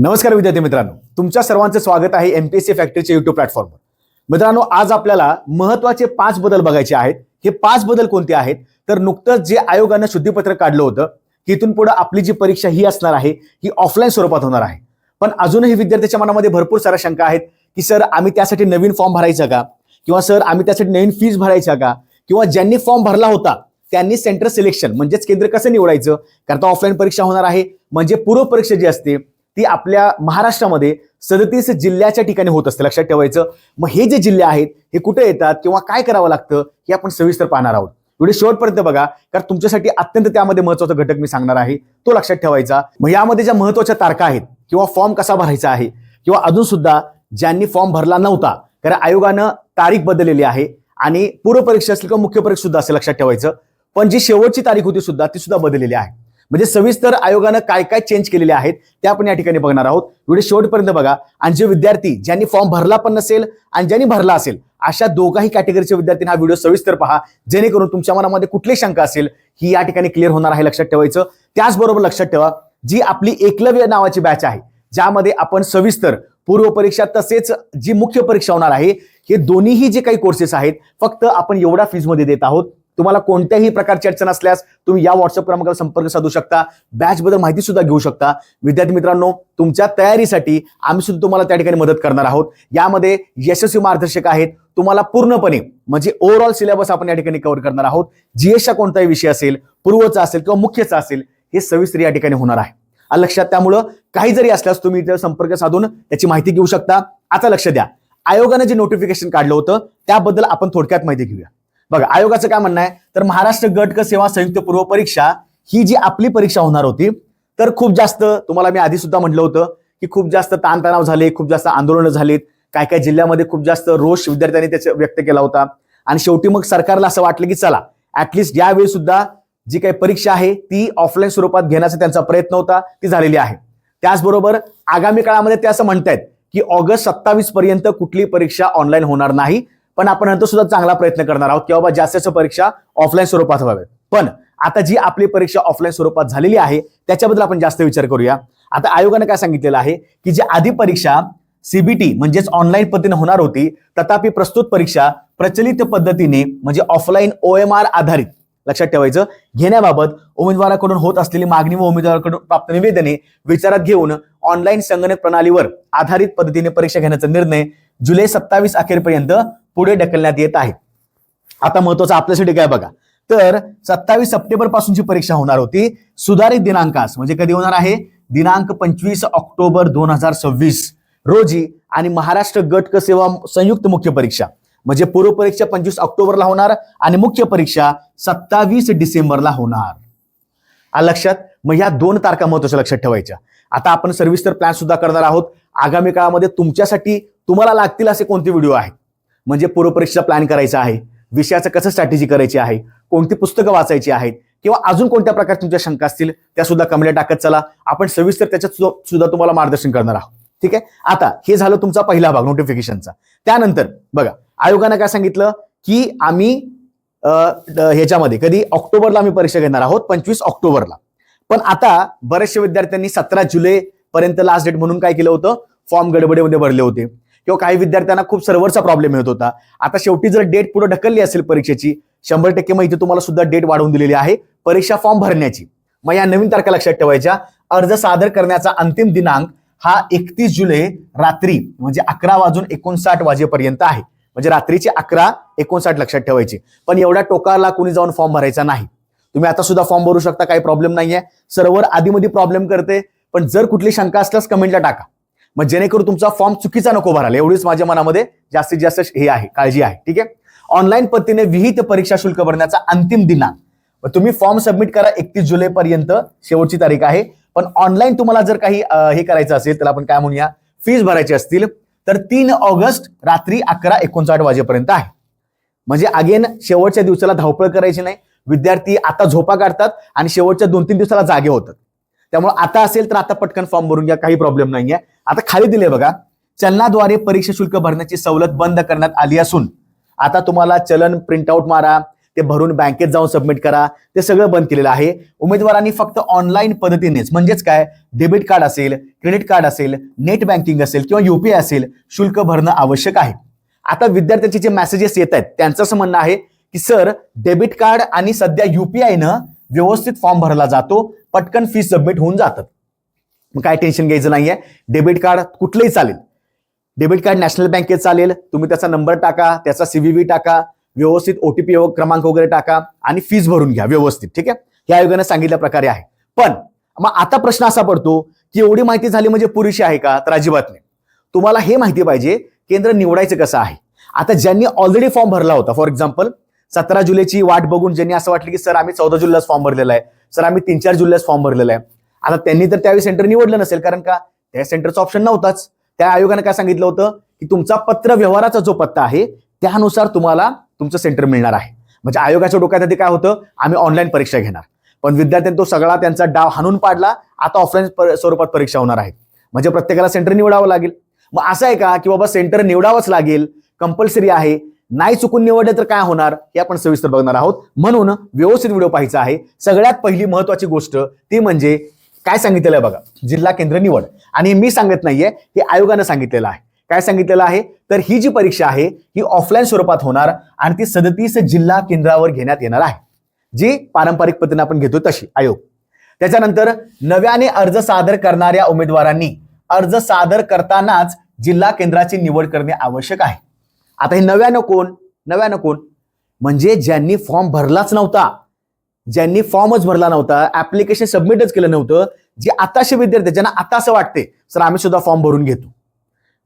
नमस्कार विद्यार्थी मित्रांनो, तुमच्या सर्वांचं स्वागत आहे एमपीएससी फॅक्टरीच्या युट्यूब प्लॅटफॉर्मवर. मित्रांनो, आज आपल्याला महत्त्वाचे 5 बदल बघायचे आहेत. हे 5 बदल कोणते आहेत? तर नुकतंच जे आयोगानं शुद्धीपत्र काढलं होतं की इथून पुढे आपली जी परीक्षा ही असणार आहे ही ऑफलाईन स्वरूपात होणार आहे. पण अजूनही विद्यार्थ्यांच्या मनामध्ये भरपूर साऱ्या शंका आहेत की सर आम्ही त्यासाठी नवीन फॉर्म भरायचा का, किंवा सर आम्ही त्यासाठी नवीन फीस भरायचा का, किंवा ज्यांनी फॉर्म भरला होता त्यांनी सेंटर सिलेक्शन म्हणजेच केंद्र कसं निवडायचं, कारण ऑफलाईन परीक्षा होणार आहे. म्हणजे पूर्व परीक्षा जी असते ती आपल्या महाराष्ट्रामध्ये 37 जिल्ह्याच्या ठिकाणी होत असते, लक्षात ठेवायचं. मग हे जे जिल्हे आहेत हे कुठे येतात किंवा काय करावं लागतं हे आपण सविस्तर पाहणार आहोत. व्हिडिओ शेवटपर्यंत बघा, कारण तुमच्यासाठी अत्यंत त्यामध्ये महत्त्वाचा घटक मी सांगणार आहे, तो लक्षात ठेवायचा. मग यामध्ये ज्या महत्त्वाच्या तारखा आहेत किंवा फॉर्म कसा भरायचा आहे, किंवा अजून सुद्धा ज्यांनी फॉर्म भरला नव्हता, कारण आयोगानं तारीख बदललेली आहे आणि पूर्व परीक्षा असेल किंवा मुख्य परीक्षा सुद्धा असेल, लक्षात ठेवायचं. पण जी शेवटची तारीख होती सुद्धा ती सुद्धा बदललेली आहे. म्हणजे सविस्तर आयोगानं काय काय चेंज केलेले आहेत ते आपण या ठिकाणी बघणार आहोत. व्हिडिओ शेवटपर्यंत बघा. आणि जे विद्यार्थी ज्यांनी फॉर्म भरला पण नसेल आणि ज्यांनी भरला असेल अशा दोघाही कॅटेगरीच्या विद्यार्थ्यांनी हा व्हिडिओ सविस्तर पहा, जेणेकरून तुमच्या मनामध्ये कुठली शंका असेल ही या ठिकाणी क्लिअर होणार आहे, लक्षात ठेवायचं. त्याचबरोबर लक्षात ठेवा, जी आपली एकलव्य नावाची बॅच आहे ज्यामध्ये आपण सविस्तर पूर्व परीक्षा तसेच जी मुख्य परीक्षा होणार आहे हे दोन्हीही जे काही कोर्सेस आहेत फक्त आपण एवढा फीजमध्ये देत आहोत. तुम्हाला कोणत्याही प्रकारची अडचण असल्यास तुम्ही या व्हॉट्सअप क्रमांकावर संपर्क साधू शकता, बॅच बद्दल माहिती सुद्धा घेऊ शकता. विद्यार्थी मित्रांनो, तुमच्या तयारीसाठी आम्ही सुद्धा तुम्हाला त्या ठिकाणी मदत करणार आहोत. यामध्ये यशस्वी मार्गदर्शक आहेत, तुम्हाला पूर्णपणे म्हणजे ओव्हरऑल सिलेबस आपण या ठिकाणी कव्हर करणार आहोत. जीएसचा कोणताही विषय असेल, पूर्वचा असेल किंवा मुख्यचा असेल, हे सविस्तर या ठिकाणी होणार आहे. लक्षात, त्यामुळं काही जरी असल्यास तुम्ही इथे संपर्क साधून त्याची माहिती घेऊ शकता. आता लक्ष द्या, आयोगाने जे नोटिफिकेशन काढलं होतं त्याबद्दल आपण थोडक्यात माहिती घेऊया. बघा, आयोगाचं काय म्हणणं आहे, तर महाराष्ट्र गट क सेवा संयुक्त पूर्व परीक्षा ही जी आपली परीक्षा होणार होती, तर खूप जास्त तुम्हाला मी आधी सुद्धा म्हटलं होतं की खूप जास्त ताणतणाव झाले, खूप जास्त आंदोलनं झालीत, काय काय जिल्ह्यामध्ये खूप जास्त रोष विद्यार्थ्यांनी त्याचा व्यक्त केला होता. आणि शेवटी मग सरकारला असं वाटलं की चला ऍटलिस्ट यावेळी सुद्धा जी काही परीक्षा आहे ती ऑफलाईन स्वरूपात घेण्याचा त्यांचा प्रयत्न होता, ती झालेली आहे. त्याचबरोबर आगामी काळामध्ये ते असं म्हणतायत की ऑगस्ट 27 पर्यंत कुठली परीक्षा ऑनलाईन होणार नाही, पण आपण नंतर सुद्धा चांगला प्रयत्न करणार आहोत की बाबा जास्त परीक्षा ऑफलाईन स्वरूपात व्हाव्यात. पण आता जी आपली परीक्षा ऑफलाईन स्वरूपात झालेली आहे त्याच्याबद्दल आपण जास्त विचार करूया. आता आयोगाने काय सांगितलेलं आहे की जी आधी परीक्षा सीबीटी म्हणजेच ऑनलाईन पद्धतीने होणार होती, तथापि प्रस्तुत परीक्षा प्रचलित पद्धतीने म्हणजे ऑफलाईन OMR आधारित, लक्षात ठेवायचं, घेण्याबाबत उमेदवाराकडून होत असलेली मागणी व उमेदवाराकडून प्राप्त निवेदने विचारात घेऊन ऑनलाईन संगणक प्रणालीवर आधारित पद्धतीने परीक्षा घेण्याचा निर्णय जुलै 27 अखेरपर्यंत पुढे ढकलण्यात येत आहे. आता महत्वाचं आपल्यासाठी काय बघा, तर 27 सप्टेंबर पासूनची परीक्षा होणार होती सुधारित दिनांकास, म्हणजे कधी होणार आहे, दिनांक 25 ऑक्टोबर 2026 रोजी. आणि महाराष्ट्र गट क सेवा संयुक्त मुख्य परीक्षा म्हणजे पूर्व परीक्षा 25 ऑक्टोबरला होणार आणि मुख्य परीक्षा 27 डिसेंबरला होणार. लक्षात, मग ह्या 2 तारखा महत्वाच्या लक्षात ठेवायच्या. आता आपण सविस्तर प्लॅन सुद्धा करणार आहोत. आगामी काळामध्ये तुमच्यासाठी तुम्हाला लागतील असे कोणते व्हिडिओ आहेत, म्हणजे पूर्व परीक्षा प्लॅन करायचा आहे, विषयाचं कसं स्ट्रॅटेजी करायची आहे, कोणती पुस्तकं वाचायची आहेत, किंवा अजून कोणत्या प्रकारच्या तुमच्या शंका असतील त्या सुद्धा कमेंटला टाकत चला. आपण सविस्तर त्याच्यात सुद्धा तुम्हाला मार्गदर्शन करणार आहोत. ठीक आहे. आता हे झालं तुमचा पहिला भाग नोटिफिकेशनचा. त्यानंतर बघा, आयोगानं काय सांगितलं की आम्ही ह्याच्यामध्ये कधी ऑक्टोबरला आम्ही परीक्षा घेणार आहोत, 25 ऑक्टोबरला. पण आता बऱ्याचशा विद्यार्थ्यांनी 17 जुलै पर्यंत लास्ट डेट म्हणून काय केलं होतं, फॉर्म गडबडीमध्ये भरले होते, किंवा काही विद्यार्थ्यांना खूप सर्व्हरचा प्रॉब्लेम येत होता. आता शेवटी जर डेट पुढे ढकलली असेल परीक्षेची 100% मग इथे तुम्हाला सुद्धा डेट वाढवून दिलेली आहे परीक्षा फॉर्म भरण्याची. मग या नवीन तारखा लक्षात ठेवायच्या. अर्ज सादर करण्याचा अंतिम दिनांक हा 31 जुलै रात्री म्हणजे 11:59 वाजेपर्यंत आहे, म्हणजे रात्रीचे 11:59 लक्षात ठेवायचे. पण एवढ्या टोकाला कोणी जाऊन फॉर्म भरायचा नाही. तुम्ही आता सुद्धा फॉर्म भरू शकता, काही प्रॉब्लेम नाहीये. सर्व्हर आधीमध्ये प्रॉब्लेम करते, पण जर कुठली शंका असल्यास कमेंटला टाका, मग जेणेकरून तुमचा फॉर्म चुकीचा नको भरायला, एवढीच माझ्या मनामध्ये जास्तीत जास्त हे आहे, काळजी आहे. ठीक आहे. ऑनलाईन पद्धतीने विहित परीक्षा शुल्क भरण्याचा अंतिम दिनांक, तुम्ही फॉर्म सबमिट करा 31 जुलै पर्यंत शेवटची तारीख आहे. पण ऑनलाईन तुम्हाला जर काही हे करायचं असेल तर आपण काय म्हणूया, फीस भरायची असतील तर 3 ऑगस्ट रात्री 11:59 वाजेपर्यंत आहे. म्हणजे अगेन शेवटच्या दिवसाला धावपळ करायची नाही. विद्यार्थी आता झोपा काढतात आणि शेवटच्या 2-3 दिवसाला जागे होतात. त्यामुळे आता असेल तर आता पटकन फॉर्म भरून घ्या, काही प्रॉब्लेम नाहीये. आता खाली दिले बघा, चलनाद्वारे परीक्षा शुल्क भरण्याची सवलत बंद करण्यात आली असून आता तुम्हाला चलन प्रिंटआउट मारा ते भरून बँकेत जाऊन सबमिट करा, ते सगळं बंद केलेलं आहे. उमेदवारांनी फक्त ऑनलाईन पद्धतीनेच, म्हणजेच काय, डेबिट कार्ड असेल, क्रेडिट कार्ड असेल, नेट बँकिंग असेल किंवा UPI असेल, शुल्क भरणं आवश्यक आहे. आता विद्यार्थ्यांचे जे मेसेजेस येत आहेत त्यांचं असं म्हणणं आहे की सर, डेबिट कार्ड आणि सध्या UPI न व्यवस्थित फॉर्म भरला जातो, पटकन फीस सबमिट होऊन जातात. मग काय टेन्शन घ्यायचं नाहीये. डेबिट कार्ड कुठलंही चालेल. डेबिट कार्ड नॅशनल बँकेत चालेल. तुम्ही त्याचा नंबर टाका, त्याचा CVV टाका, व्यवस्थित OTP क्रमांक वगैरे टाका आणि फीस भरून घ्या व्यवस्थित. ठीक आहे, या आयोगाने सांगितल्या प्रकारे आहे. पण मग आता प्रश्न असा पडतो की एवढी माहिती झाली म्हणजे पुरेशी आहे का? तर अजिबात नाही. तुम्हाला हे माहिती पाहिजे केंद्र निवडायचं कसं आहे. आता ज्यांनी ऑलरेडी फॉर्म भरला होता, फॉर एक्झाम्पल 17 जुलैची वाट बघून ज्यांनी असं वाटलं की सर आम्ही 14 जुलैलाच फॉर्म भरलेला आहे, सर आम्ही 3-4 जुलैलाच फॉर्म भरलेला आहे, आता त्यांनी तर त्यावेळी सेंटर निवडलं नसेल, कारण का त्या सेंटरचा ऑप्शन नव्हताच. त्या आयोगाने काय सांगितलं होतं की तुमचा पत्र व्यवहाराचा जो पत्ता आहे त्यानुसार तुम्हाला तुमचं सेंटर मिळणार आहे. म्हणजे आयोगाच्या डोक्यात आधी काय होतं, आम्ही ऑनलाईन परीक्षा घेणार, पण विद्यार्थ्यांनी तो सगळा त्यांचा डाव हाणून पाडला. आता ऑफलाईन स्वरूपात परीक्षा होणार आहे, म्हणजे प्रत्येकाला सेंटर निवडावं लागेल. मग असं आहे का की बाबा सेंटर निवडावंच लागेल, कंपल्सरी आहे, नाही चुकून निवडले तर काय होणार हे आपण सविस्तर बघणार आहोत. म्हणून व्यवस्थित व्हिडिओ पाहायचा आहे. सगळ्यात पहिली महत्वाची गोष्ट ती म्हणजे काय सांगितलेलं आहे बघा, जिल्हा केंद्र निवड. आणि मी सांगत नाहीये, हे आयोगानं सांगितलेलं आहे. काय सांगितलेलं आहे तर ही जी परीक्षा आहे ही ऑफलाईन स्वरूपात होणार आणि ती 37 जिल्हा केंद्रावर घेण्यात येणार आहे, जी पारंपरिक पद्धतीने आपण घेतो तशी आयोग. त्याच्यानंतर नव्याने अर्ज सादर करणाऱ्या उमेदवारांनी अर्ज सादर करतानाच जिल्हा केंद्राची निवड करणे आवश्यक आहे. आता हे नव्यानं कोण म्हणजे ज्यांनी फॉर्म भरलाच नव्हता, ज्यांनी फॉर्मच भरला नव्हता, ऍप्लिकेशन सबमिटच केलं नव्हतं, जे आताचे विद्यार्थी ज्यांना आता असं वाटते सर आम्ही सुद्धा फॉर्म भरून घेतो,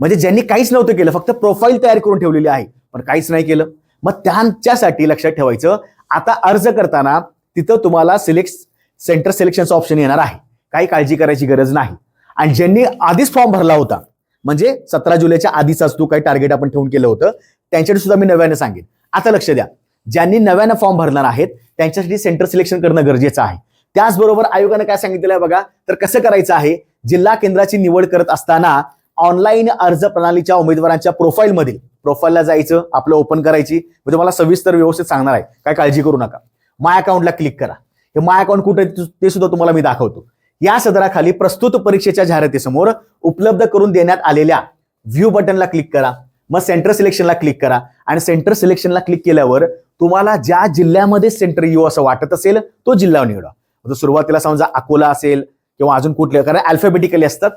म्हणजे ज्यांनी काहीच नव्हतं केलं, फक्त प्रोफाईल तयार करून ठेवलेली आहे पण काहीच नाही केलं, मग त्यांच्यासाठी लक्षात ठेवायचं, आता अर्ज करताना तिथं तुम्हाला सेंटर सिलेक्शनचा ऑप्शन येणार आहे. काही काळजी करायची गरज नाही. आणि ज्यांनी आधीच फॉर्म भरला होता, म्हणजे 17 जुलैच्या आधीचाच तो काही टार्गेट आपण ठेवून केलं होतं, त्यांच्यासाठी सुद्धा मी नव्याने सांगेन. आता लक्ष द्या, ज्यांनी नव्यानं फॉर्म भरणार आहेत त्यांच्यासाठी सेंटर सिलेक्शन करणं गरजेचं आहे. त्याचबरोबर आयोगाने काय सांगितलेलं आहे बघा, तर कसं करायचं आहे, जिल्हा केंद्राची निवड करत असताना ऑनलाईन अर्ज प्रणालीच्या उमेदवारांच्या प्रोफाईलला जायचं, आपलं ओपन करायची, म्हणजे मला सविस्तर व्यवस्थित सांगणार आहे, काय काळजी करू नका. माय अकाउंटला क्लिक करा. हे माय अकाउंट कुठे ते सुद्धा तुम्हाला मी दाखवतो. या सदराखाली प्रस्तुत परीक्षेच्या जाहिरातीसमोर उपलब्ध करून देण्यात आलेल्या व्ह्यू बटनला क्लिक करा. मग सेंटर सिलेक्शनला क्लिक करा आणि सेंटर सिलेक्शनला क्लिक केल्यावर तुम्हाला ज्या जिल्ह्यामध्ये सेंटर येऊ असं वाटत असेल तो जिल्हा निवडा. सुरुवातीला समजा अकोला असेल किंवा अजून कुठले, कारण अल्फाबेटिकली असतात.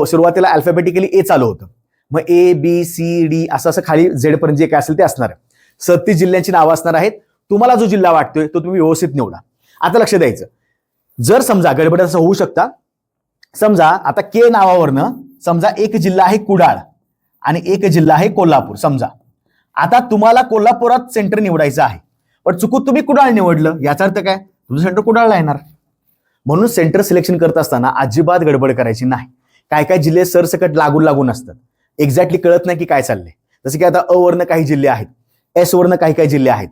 सुरुवातीला अल्फाबेटिकली A चालू होतं, मग ABCD असं खाली Z पर्यंत जे काय असेल ते असणार आहे. 37 जिल्ह्यांची नावं असणार आहेत. तुम्हाला जो जिल्हा वाटतोय तो तुम्ही व्यवस्थित निवडा. आता लक्ष द्यायचं, जर समजा गडबड असं होऊ शकता, समजा आता K नावावरनं समजा एक जिल्हा आहे कुडाळ आणि एक जिल्हा आहे कोल्हापूर समजा. आता तुम्हाला कोल्हापुरात सेंटर निवडायचं आहे, पण चुकून तुम्ही कुडाळ निवडलं, याचा अर्थ काय, तुमचं सेंटर कुडाळला येणार. म्हणून सेंटर सिलेक्शन करत असताना अजिबात गडबड करायची नाही. काय काय जिल्हे सरसकट लागून असतात, एक्झॅक्टली कळत नाही की काय चाललंय. जसं की आता अ वरनं काही जिल्हे आहेत, S वरनं काही जिल्हे आहेत.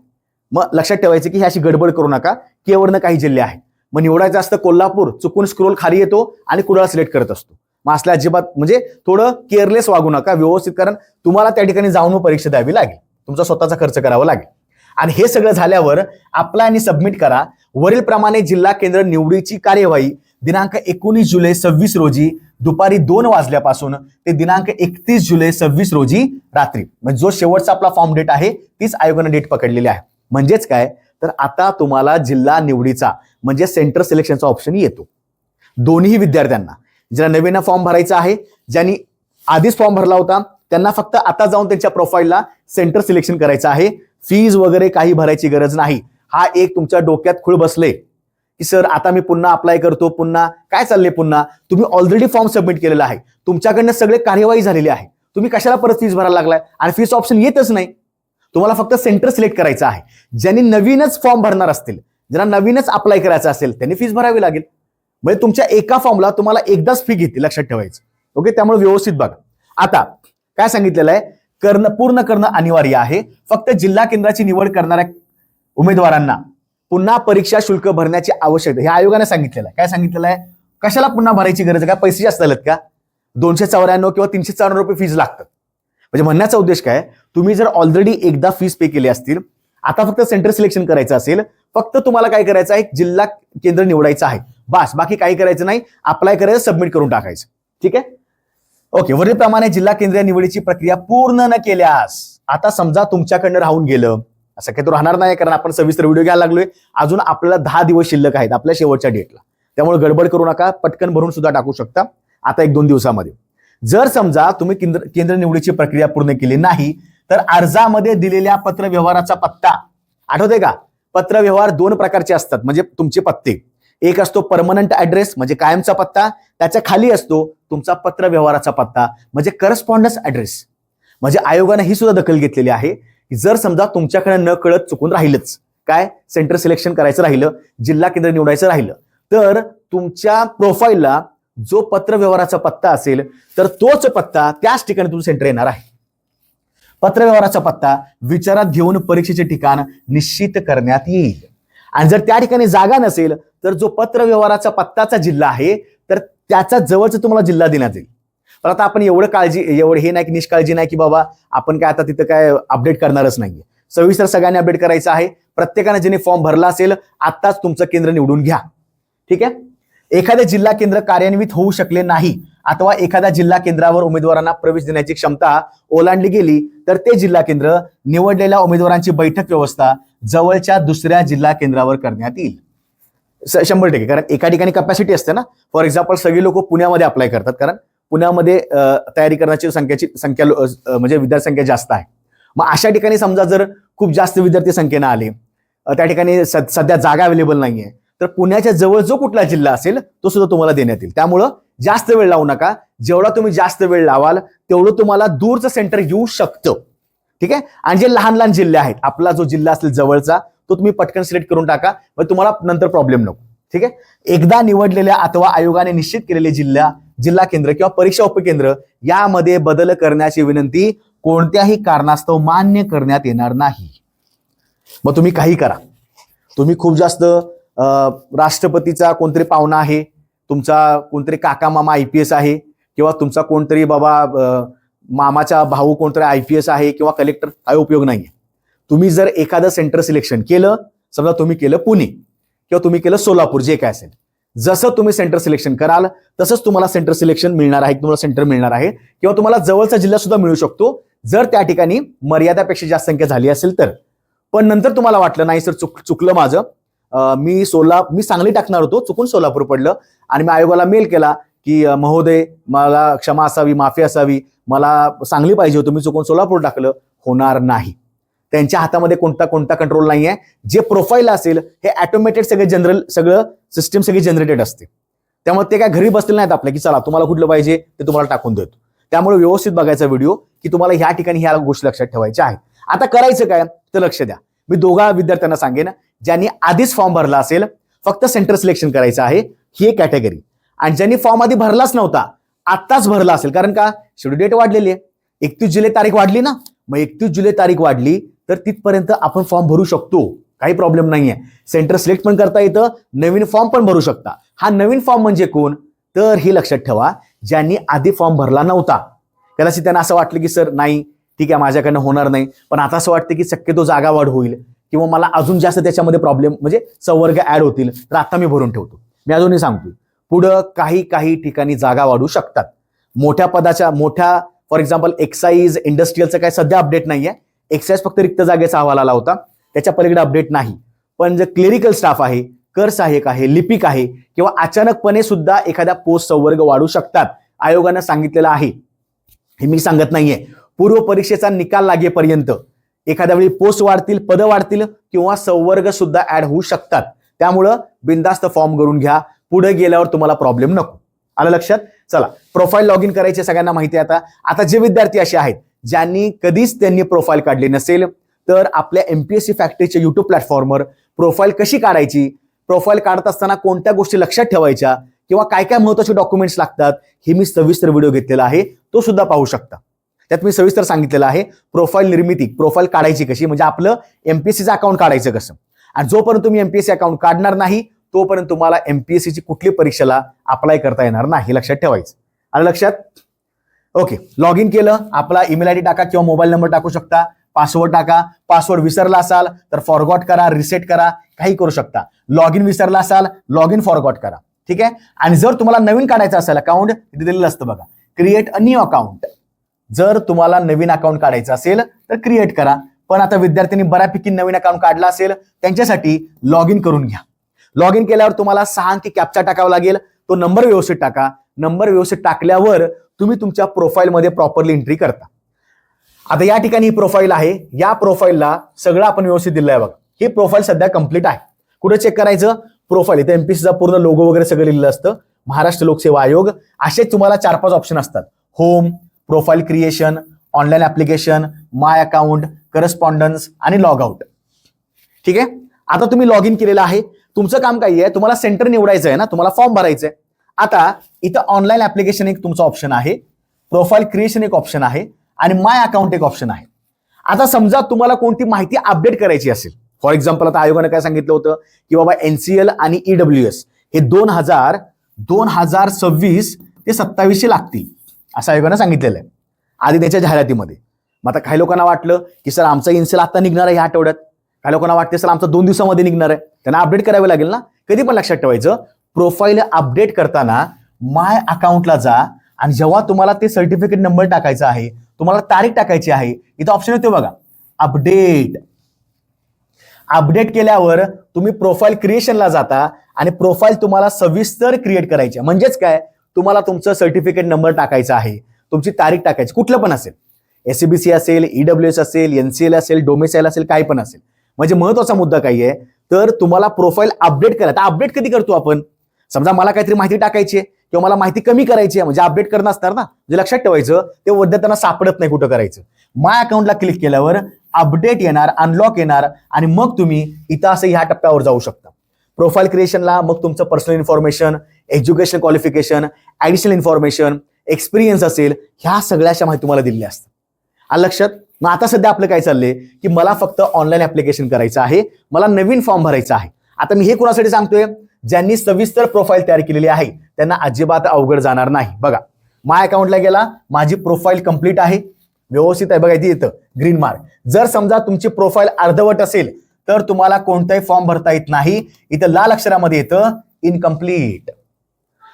मग लक्षात ठेवायचं की ही अशी गडबड करू नका. K वरनं काही जिल्हे आहेत, मग निवडायचं असतं कोल्हापूर, चुकून स्क्रोल खाली येतो आणि कुडाळ सिलेक्ट करत असतो. मग असल्या अजिबात म्हणजे थोडं केअरलेस वागू नका व्यवस्थित, कारण तुम्हाला त्या ठिकाणी जाऊन परीक्षा द्यावी लागेल, तुमचा स्वतःचा खर्च करावा लागेल. आणि हे सगळं झाल्यावर अप्लाय आणि सबमिट करा. वरील प्रमाणे जिल्हा केंद्र निवडीची कार्यवाही दिनांक 19 जुलै 26 रोजी दुपारी 2 वाजल्यापासून ते दिनांक 31 जुलै 26 रोजी रात्री, म्हणजे जो शेवटचा आपला फॉर्म डेट आहे तीच आयोगाने डेट पकडलेली आहे. म्हणजेच काय, तर आता तुम्हाला जिल्हा निवडीचा म्हणजे सेंटर सिलेक्शनचा ऑप्शन येतो दोन्ही विद्यार्थ्यांना. ज्यांना नवीन फॉर्म भरायचा आहे, ज्यांनी आधीच फॉर्म भरला होता, त्यांना फक्त आता जाऊन त्यांच्या प्रोफाईलला सेंटर सिलेक्शन करायचं आहे. फीज वगैरे काही भरायची गरज नाही. हा एक तुमच्या डोक्यात खूळ बसले की सर आता मी पुन्हा अप्लाय करतो, पुन्हा काय चाललंय, पुन्हा तुम्ही ऑलरेडी फॉर्म सबमिट केलेला आहे, तुमच्याकडनं सगळे कार्यवाही झालेली आहे, तुम्ही कशाला परत फीस भरायला लागलाय आणि फीस ऑप्शन येतच नाही. तुम्हाला फक्त सेंटर सिलेक्ट करायचं आहे. ज्यांनी नवीनच फॉर्म भरणार असतील, ज्यांना नवीनच अप्लाय करायचं असेल त्यांनी फीस भरावी लागेल. म्हणजे तुमच्या एका फॉर्मला तुम्हाला एकदाच फी घेते, लक्षात ठेवायचं. ओके, त्यामुळे व्यवस्थित बघा. आता काय सांगितलेलं आहे, पूर्ण करणं अनिवार्य आहे. फक्त जिल्हा केंद्राची निवड करणाऱ्या उमेदवारांना पुन्हा परीक्षा शुल्क भरण्याची आवश्यकता हे आयोगाने सांगितलेलं आहे. काय सांगितलेलं आहे, कशाला पुन्हा भरायची गरज आहे, काय पैसे जास्त झालेत का, 294 किंवा 394 रुपये फीस लागतात. म्हणजे म्हणण्याचा उद्देश काय, तुम्ही जर ऑलरेडी एकदा फीस पे केली असतील आता फक्त सेंटर सिलेक्शन करायचं असेल, फक्त तुम्हाला काय करायचं आहे, जिल्हा केंद्र निवडायचं आहे, बस. बाकी काही करायचं नाही. अप्लाय करायचं, सबमिट करून टाकायचं. ठीक आहे. ओके. वरीलप्रमाणे जिल्हा केंद्रीय निवडीची प्रक्रिया पूर्ण न केल्यास, आता समजा तुमच्याकडनं राहून गेलं, असं काही तो राहणार नाही, कारण आपण सविस्तर व्हिडिओ घ्यायला लागलोय. अजून आपल्याला 10 दिवस शिल्लक आहेत आपल्या शेवटच्या डेटला. त्यामुळे गडबड करू नका, पटकन भरून सुद्धा टाकू शकता आता 1-2 दिवसामध्ये. जर समजा तुम्ही केंद्र निवडीची प्रक्रिया पूर्ण केली नाही, तर अर्जामध्ये दिलेल्या पत्र व्यवहाराचा पत्ता, आठवते का? पत्र व्यवहार 2 प्रकारचे असतात, म्हणजे तुमचे पत्ते. एक असतो परमनंट ऍड्रेस, म्हणजे कायमचा पत्ता. त्याच्या खाली असतो तुमचा पत्र व्यवहाराचा पत्ता, म्हणजे करस्पॉन्डन्स ऍड्रेस. म्हणजे आयोगाने ही सुद्धा दखल घेतलेली आहे की जर समजा तुमच्याकडे न कळत चुकून राहिलंच, काय सेंटर सिलेक्शन करायचं राहिलं, जिल्हा केंद्र निवडायचं राहिलं, तर तुमच्या प्रोफाईलला जो पत्र व्यवहाराचा पत्ता असेल, तर तोच पत्ता त्याच ठिकाणी तुमचं सेंटर येणार आहे. पत्र व्यवहाराचा पत्ता विचारात घेऊन परीक्षेचे ठिकाण निश्चित करण्यात येईल. आणि जर त्या ठिकाणी जागा नसेल, तर जो पत्र व्यवहाराचा पत्ताचा जिल्हा आहे, तर त्याचा जवळचा तुम्हाला जिल्हा देण्यात येईल. पण आता आपण एवढं हे नाही की निष्काळजी नाही की बाबा आपण काय आता तिथं काय अपडेट करणारच नाहीये. सविस्तर सगळ्यांनी अपडेट करायचं आहे. प्रत्येकाने ज्यांनी फॉर्म भरला असेल, आत्ताच तुमचं केंद्र निवडून घ्या. ठीक आहे. एखादे जिल्हा केंद्र कार्यान्वित होऊ शकले नाही, अथवा एखाद्या जिल्हा केंद्रावर उमेदवारांना प्रवेश देण्याची क्षमता ओलांडली गेली, तर ते जिल्हा केंद्र निवडलेल्या उमेदवारांची बैठक व्यवस्था जवळच्या दुसऱ्या जिल्हा केंद्रावर करण्यात येईल. 100%. कारण एका ठिकाणी कॅपॅसिटी असते ना. फॉर एक्झाम्पल सगळे लोक पुण्यामध्ये अप्लाय करतात, कारण पुण्यामध्ये तयारी करण्याची संख्या म्हणजे विद्यार्थी संख्या जास्त आहे. मग अशा ठिकाणी समजा जर खूप जास्त विद्यार्थी संख्येनं आले, त्या ठिकाणी सध्या जागा अवेलेबल नाहीये, तर पुण्याच्या जवळ जो कुठला जिल्हा असेल तो सुद्धा तुम्हाला देण्यात येईल. त्यामुळं जास्त वेळ लावू नका. जेवढा तुम्ही जास्त वेळ लावाल, तेवढं तुम्हाला दूरचं सेंटर येऊ शकतं. ठीक आहे. आणि जे लहान लहान जिल्हे आहेत, आपला जो जिल्हा असेल जवळचा, तो तुम्ही पटकन सिलेक्ट करून टाका, मग तुम्हाला नंतर प्रॉब्लेम नको. ठीक आहे. एकदा निवडलेल्या अथवा आयोगाने निश्चित केलेले जिल्हा केंद्र किंवा परीक्षा उपकेंद्र यामध्ये बदल करण्याची विनंती कोणत्याही कारणास्तव मान्य करण्यात येणार नाही. मग तुम्ही काही करा. तुम्ही खूप जास्त राष्ट्रपतीचा कोणतरी पाहुणा आहे, तुमचा कोणतरी काका मामा IPS आहे, किंवा तुमचा कोणतरी बाबा मामाचा भाऊ कोणतरी IPS आहे किंवा कलेक्टर, काही उपयोग नाहीये. तुम्ही जर एखादं सेंटर सिलेक्शन केलं, समजा तुम्ही केलं पुणे किंवा तुम्ही केलं सोलापूर, जे काय असेल, जसं तुम्ही सेंटर सिलेक्शन कराल तसंच तुम्हाला सेंटर सिलेक्शन मिळणार आहे, तुम्हाला सेंटर मिळणार आहे, किंवा तुम्हाला जवळचा जिल्हा सुद्धा मिळू शकतो जर त्या ठिकाणी मर्यादापेक्षा जास्त संख्या झाली असेल तर. पण नंतर तुम्हाला वाटलं नाही सर चुकलं माझं, मी सांगली टाकणार होतो, चुकून सोलापूर पडलं, आणि मी आयोगाला मेल केला की महोदय मला क्षमा असावी, माफी असावी, मला सांगली पाहिजे होतं, मी चुकून सोलापूर टाकलं. होणार नाही. त्यांच्या हातामध्ये कोणता कंट्रोल नाहीये. जे प्रोफाईल असेल हे ऑटोमेटेड सगळं सिस्टीम सगळी जनरेटेड असते. त्यामुळे ते काय घरी बसलेले नाहीत आपल्या की चला तुम्हाला कुठलं पाहिजे ते तुम्हाला टाकून देतो. त्यामुळे व्यवस्थित बघायचा व्हिडिओ की तुम्हाला ह्या ठिकाणी ह्या गोष्टी लक्षात ठेवायच्या आहेत. आता करायचं काय तर लक्ष द्या. मी दोघा विद्यार्थ्यांना सांगेन, ज्यांनी आधीच फॉर्म भरला असेल, फक्त सेंटर सिलेक्शन करायचं आहे, ही एक कॅटेगरी. आणि ज्यांनी फॉर्म आधी भरलाच नव्हता, आत्ताच भरला असेल, कारण का शेड्यूल डेट वाढलेली आहे, 31 जुलै तारीख वाढली ना, मग 31 जुलै तारीख वाढली तर तिथपर्यंत आपण फॉर्म भरू शकतो, काही प्रॉब्लेम नाहीये. सेंटर सिलेक्ट पण करता येतं, नवीन फॉर्म पण भरू शकता. हा नवीन फॉर्म म्हणजे कोण तर हे लक्षात ठेवा, ज्यांनी आधी फॉर्म भरला नव्हता. कदाचित त्यांना असं वाटलं की सर नाही ठीक आहे माझ्याकडनं होणार नाही, पण आता असं वाटतं की शक्यतो जागा वाढ होईल किंवा मला अजून जास्त त्याच्यामध्ये प्रॉब्लेम म्हणजे संवर्ग ऍड होतील, तर आता मी भरून ठेवतो. मी अजूनही सांगतो पुढं काही ठिकाणी जागा वाढू शकतात. मोठ्या फॉर एक्झाम्पल एक्साईज इंडस्ट्रीयलचं काय सध्या अपडेट नाहीये. एक्साईज फक्त रिक्त जागेचा अहवाल आला होता, त्याच्या पलीकडे अपडेट नाही. पण जे क्लेरिकल स्टाफ आहे, कर सहाय्यक आहे, लिपिक आहे, किंवा अचानकपणे सुद्धा एखाद्या पोस्ट संवर्ग वाढू शकतात. आयोगानं सांगितलेलं आहे, हे मी सांगत नाहीये. पूर्व परीक्षेचा निकाल लागेपर्यंत एखाद्या वेळी पोस्ट वाढतील, पदं वाढतील किंवा संवर्ग सुद्धा ऍड होऊ शकतात. त्यामुळं बिनधास्त फॉर्म भरून घ्या, पुढे गेल्यावर तुम्हाला प्रॉब्लेम नको. आलं लक्षात? चला, प्रोफाईल लॉग इन करायचे सगळ्यांना माहिती आहे. आता जे विद्यार्थी असे आहेत ज्यांनी कधीच त्यांनी प्रोफाईल काढली नसेल, तर आपल्या MPSC फॅक्टरीच्या युट्यूब प्लॅटफॉर्मवर प्रोफाईल कशी काढायची, प्रोफाईल काढत असताना कोणत्या गोष्टी लक्षात ठेवायच्या किंवा काय काय महत्त्वाचे डॉक्युमेंट्स लागतात, हे मी सविस्तर व्हिडिओ घेतलेला आहे, तो सुद्धा पाहू शकता. त्यात मी सविस्तर सांगितलेलं आहे प्रोफाईल निर्मिती, प्रोफाईल काढायची कशी, म्हणजे आपलं MPSCचं अकाउंट काढायचं कसं. आणि जोपर्यंत तुम्ही MPSC अकाउंट काढणार नाही तोपर्यंत तुम्हाला MPSCची कुठली परीक्षेला अप्लाय करता येणार नाही, लक्षात ठेवायचं. आलं लक्षात? ओके, लॉग इन केलं, आपला ईमेल ID टाका किंवा मोबाईल नंबर टाकू शकता, पासवर्ड टाका. पासवर्ड विसरला असाल तर फॉरगॉट करा, रिसेट करा, काही करू शकता. लॉग इन विसरला असाल, लॉग इन फॉरगॉट करा. ठीक आहे. आणि जर तुम्हाला नवीन काढायचं असेल अकाउंट, तिथे दिलेलं असतं बघा, क्रिएट अ न्यू अकाउंट. जर तुम्हाला नवीन अकाउंट काढायचं असेल तर क्रिएट करा. पण आता विद्यार्थ्यांनी बऱ्यापैकी नवीन अकाउंट काढला असेल त्यांच्यासाठी लॉग इन करून घ्या. लॉग इन केल्यावर तुम्हाला 6 अंकी कॅप्चा टाकावा लागेल. तो नंबर व्यवस्थित टाका. नंबर व्यवस्थित टाकल्यावर तुम्ही तुमच्या प्रोफाईलमध्ये प्रॉपरली एंट्री करता. आता या ठिकाणी ही प्रोफाईल आहे. या प्रोफाईलला सगळं आपण व्यवस्थित दिलं आहे बघा. ही प्रोफाईल सध्या कंप्लीट आहे. कुठे चेक करायचं? प्रोफाईल. इथे एमपीसीचा पूर्ण लोगो वगैरे सगळं लिहिलेलं असतं. महाराष्ट्र लोकसेवा आयोग. असे तुम्हाला 4-5 ऑप्शन असतात. Home, profile creation, online application, my account, correspondence आणि लॉग आउट. ठीक आहे. आता तुम्ही लॉग इन केलेलं आहे. तुमचं काम काय आहे? तुम्हाला सेंटर निवडायचं आहे ना, तुम्हाला फॉर्म भरायचं आहे. आता इथं ऑनलाईन ऍप्लिकेशन एक तुमचा ऑप्शन आहे, प्रोफाईल क्रिएशन एक ऑप्शन आहे आणि माय अकाउंट एक ऑप्शन आहे. आता समजा तुम्हाला कोणती माहिती अपडेट करायची असेल, फॉर एक्झाम्पल आता आयोगाने काय सांगितलं होतं की बाबा एनसीएल आणि ईडब्ल्यूएस हे 2026 ते 27 लागतील असं आयोगाने सांगितलेलं आहे आधी त्याच्या जाहिरातीमध्ये. मग आता काही लोकांना वाटलं की सर आमचा एनसीएल आता निघणार आहे ह्या आठवड्यात, काही लोकांना वाटते सर आमचा 2 दिवसामध्ये निघणार आहे, त्यांना अपडेट करावे लागेल ना. कधी पण लक्षात ठेवायचं, प्रोफाईल अपडेट करताना माय अकाउंटला जा आणि जेव्हा तुम्हाला ते सर्टिफिकेट नंबर टाकायचा आहे, तुम्हाला तारीख टाकायची आहे, इथं ऑप्शन येतो बघा अपडेट. अपडेट केल्यावर तुम्ही प्रोफाईल क्रिएशनला जाता आणि प्रोफाईल तुम्हाला सविस्तर क्रिएट करायची. म्हणजेच काय, तुम्हाला तुमचं सर्टिफिकेट नंबर टाकायचा आहे, तुमची तारीख टाकायची, कुठलं पण असेल, एससीबीसी असेल, ईडब्ल्यूएस असेल, एनसीएल असेल, डोमेसाईल असेल, काही पण असेल. म्हणजे महत्वाचा मुद्दा काय आहे, तर तुम्हाला प्रोफाईल अपडेट करा. अपडेट कधी करतो आपण? समजा मला काहीतरी माहिती टाकायची आहे किंवा मला माहिती कमी करायची आहे, म्हणजे अपडेट करणं असणार ना. म्हणजे लक्षात ठेवायचं, ते विद्यार्थ्यांना सापडत नाही कुठं करायचं. माय अकाउंटला क्लिक केल्यावर अपडेट येणार, अनलॉक येणार आणि मग तुम्ही इथं असं ह्या टप्प्यावर जाऊ शकता. प्रोफाईल क्रिएशनला मग तुमचं personal information, education qualification, additional information, experience असेल, ह्या सगळ्याच्या माहिती तुम्हाला दिलेल्या असतात. आलं लक्षात? मग आता सध्या आपलं काय चाललंय की मला फक्त ऑनलाईन ऍप्लिकेशन करायचं आहे, मला नवीन फॉर्म भरायचा आहे. आता मी हे कोणासाठी सांगतोय? ज्यांनी सविस्तर प्रोफाईल तयार केलेली आहे त्यांना अजिबात अवघड जाणार नाही. बघा, माय अकाउंटला गेला, माझी प्रोफाईल कंप्लीट आहे, व्यवस्थित आहे बघा, इथे येतं ग्रीन मार्क. जर समजा तुमची प्रोफाईल अर्धवट असेल तर तुम्हाला कोणताही फॉर्म भरता येत नाही. इथं लाल अक्षरामध्ये येतं इनकम्प्लीट.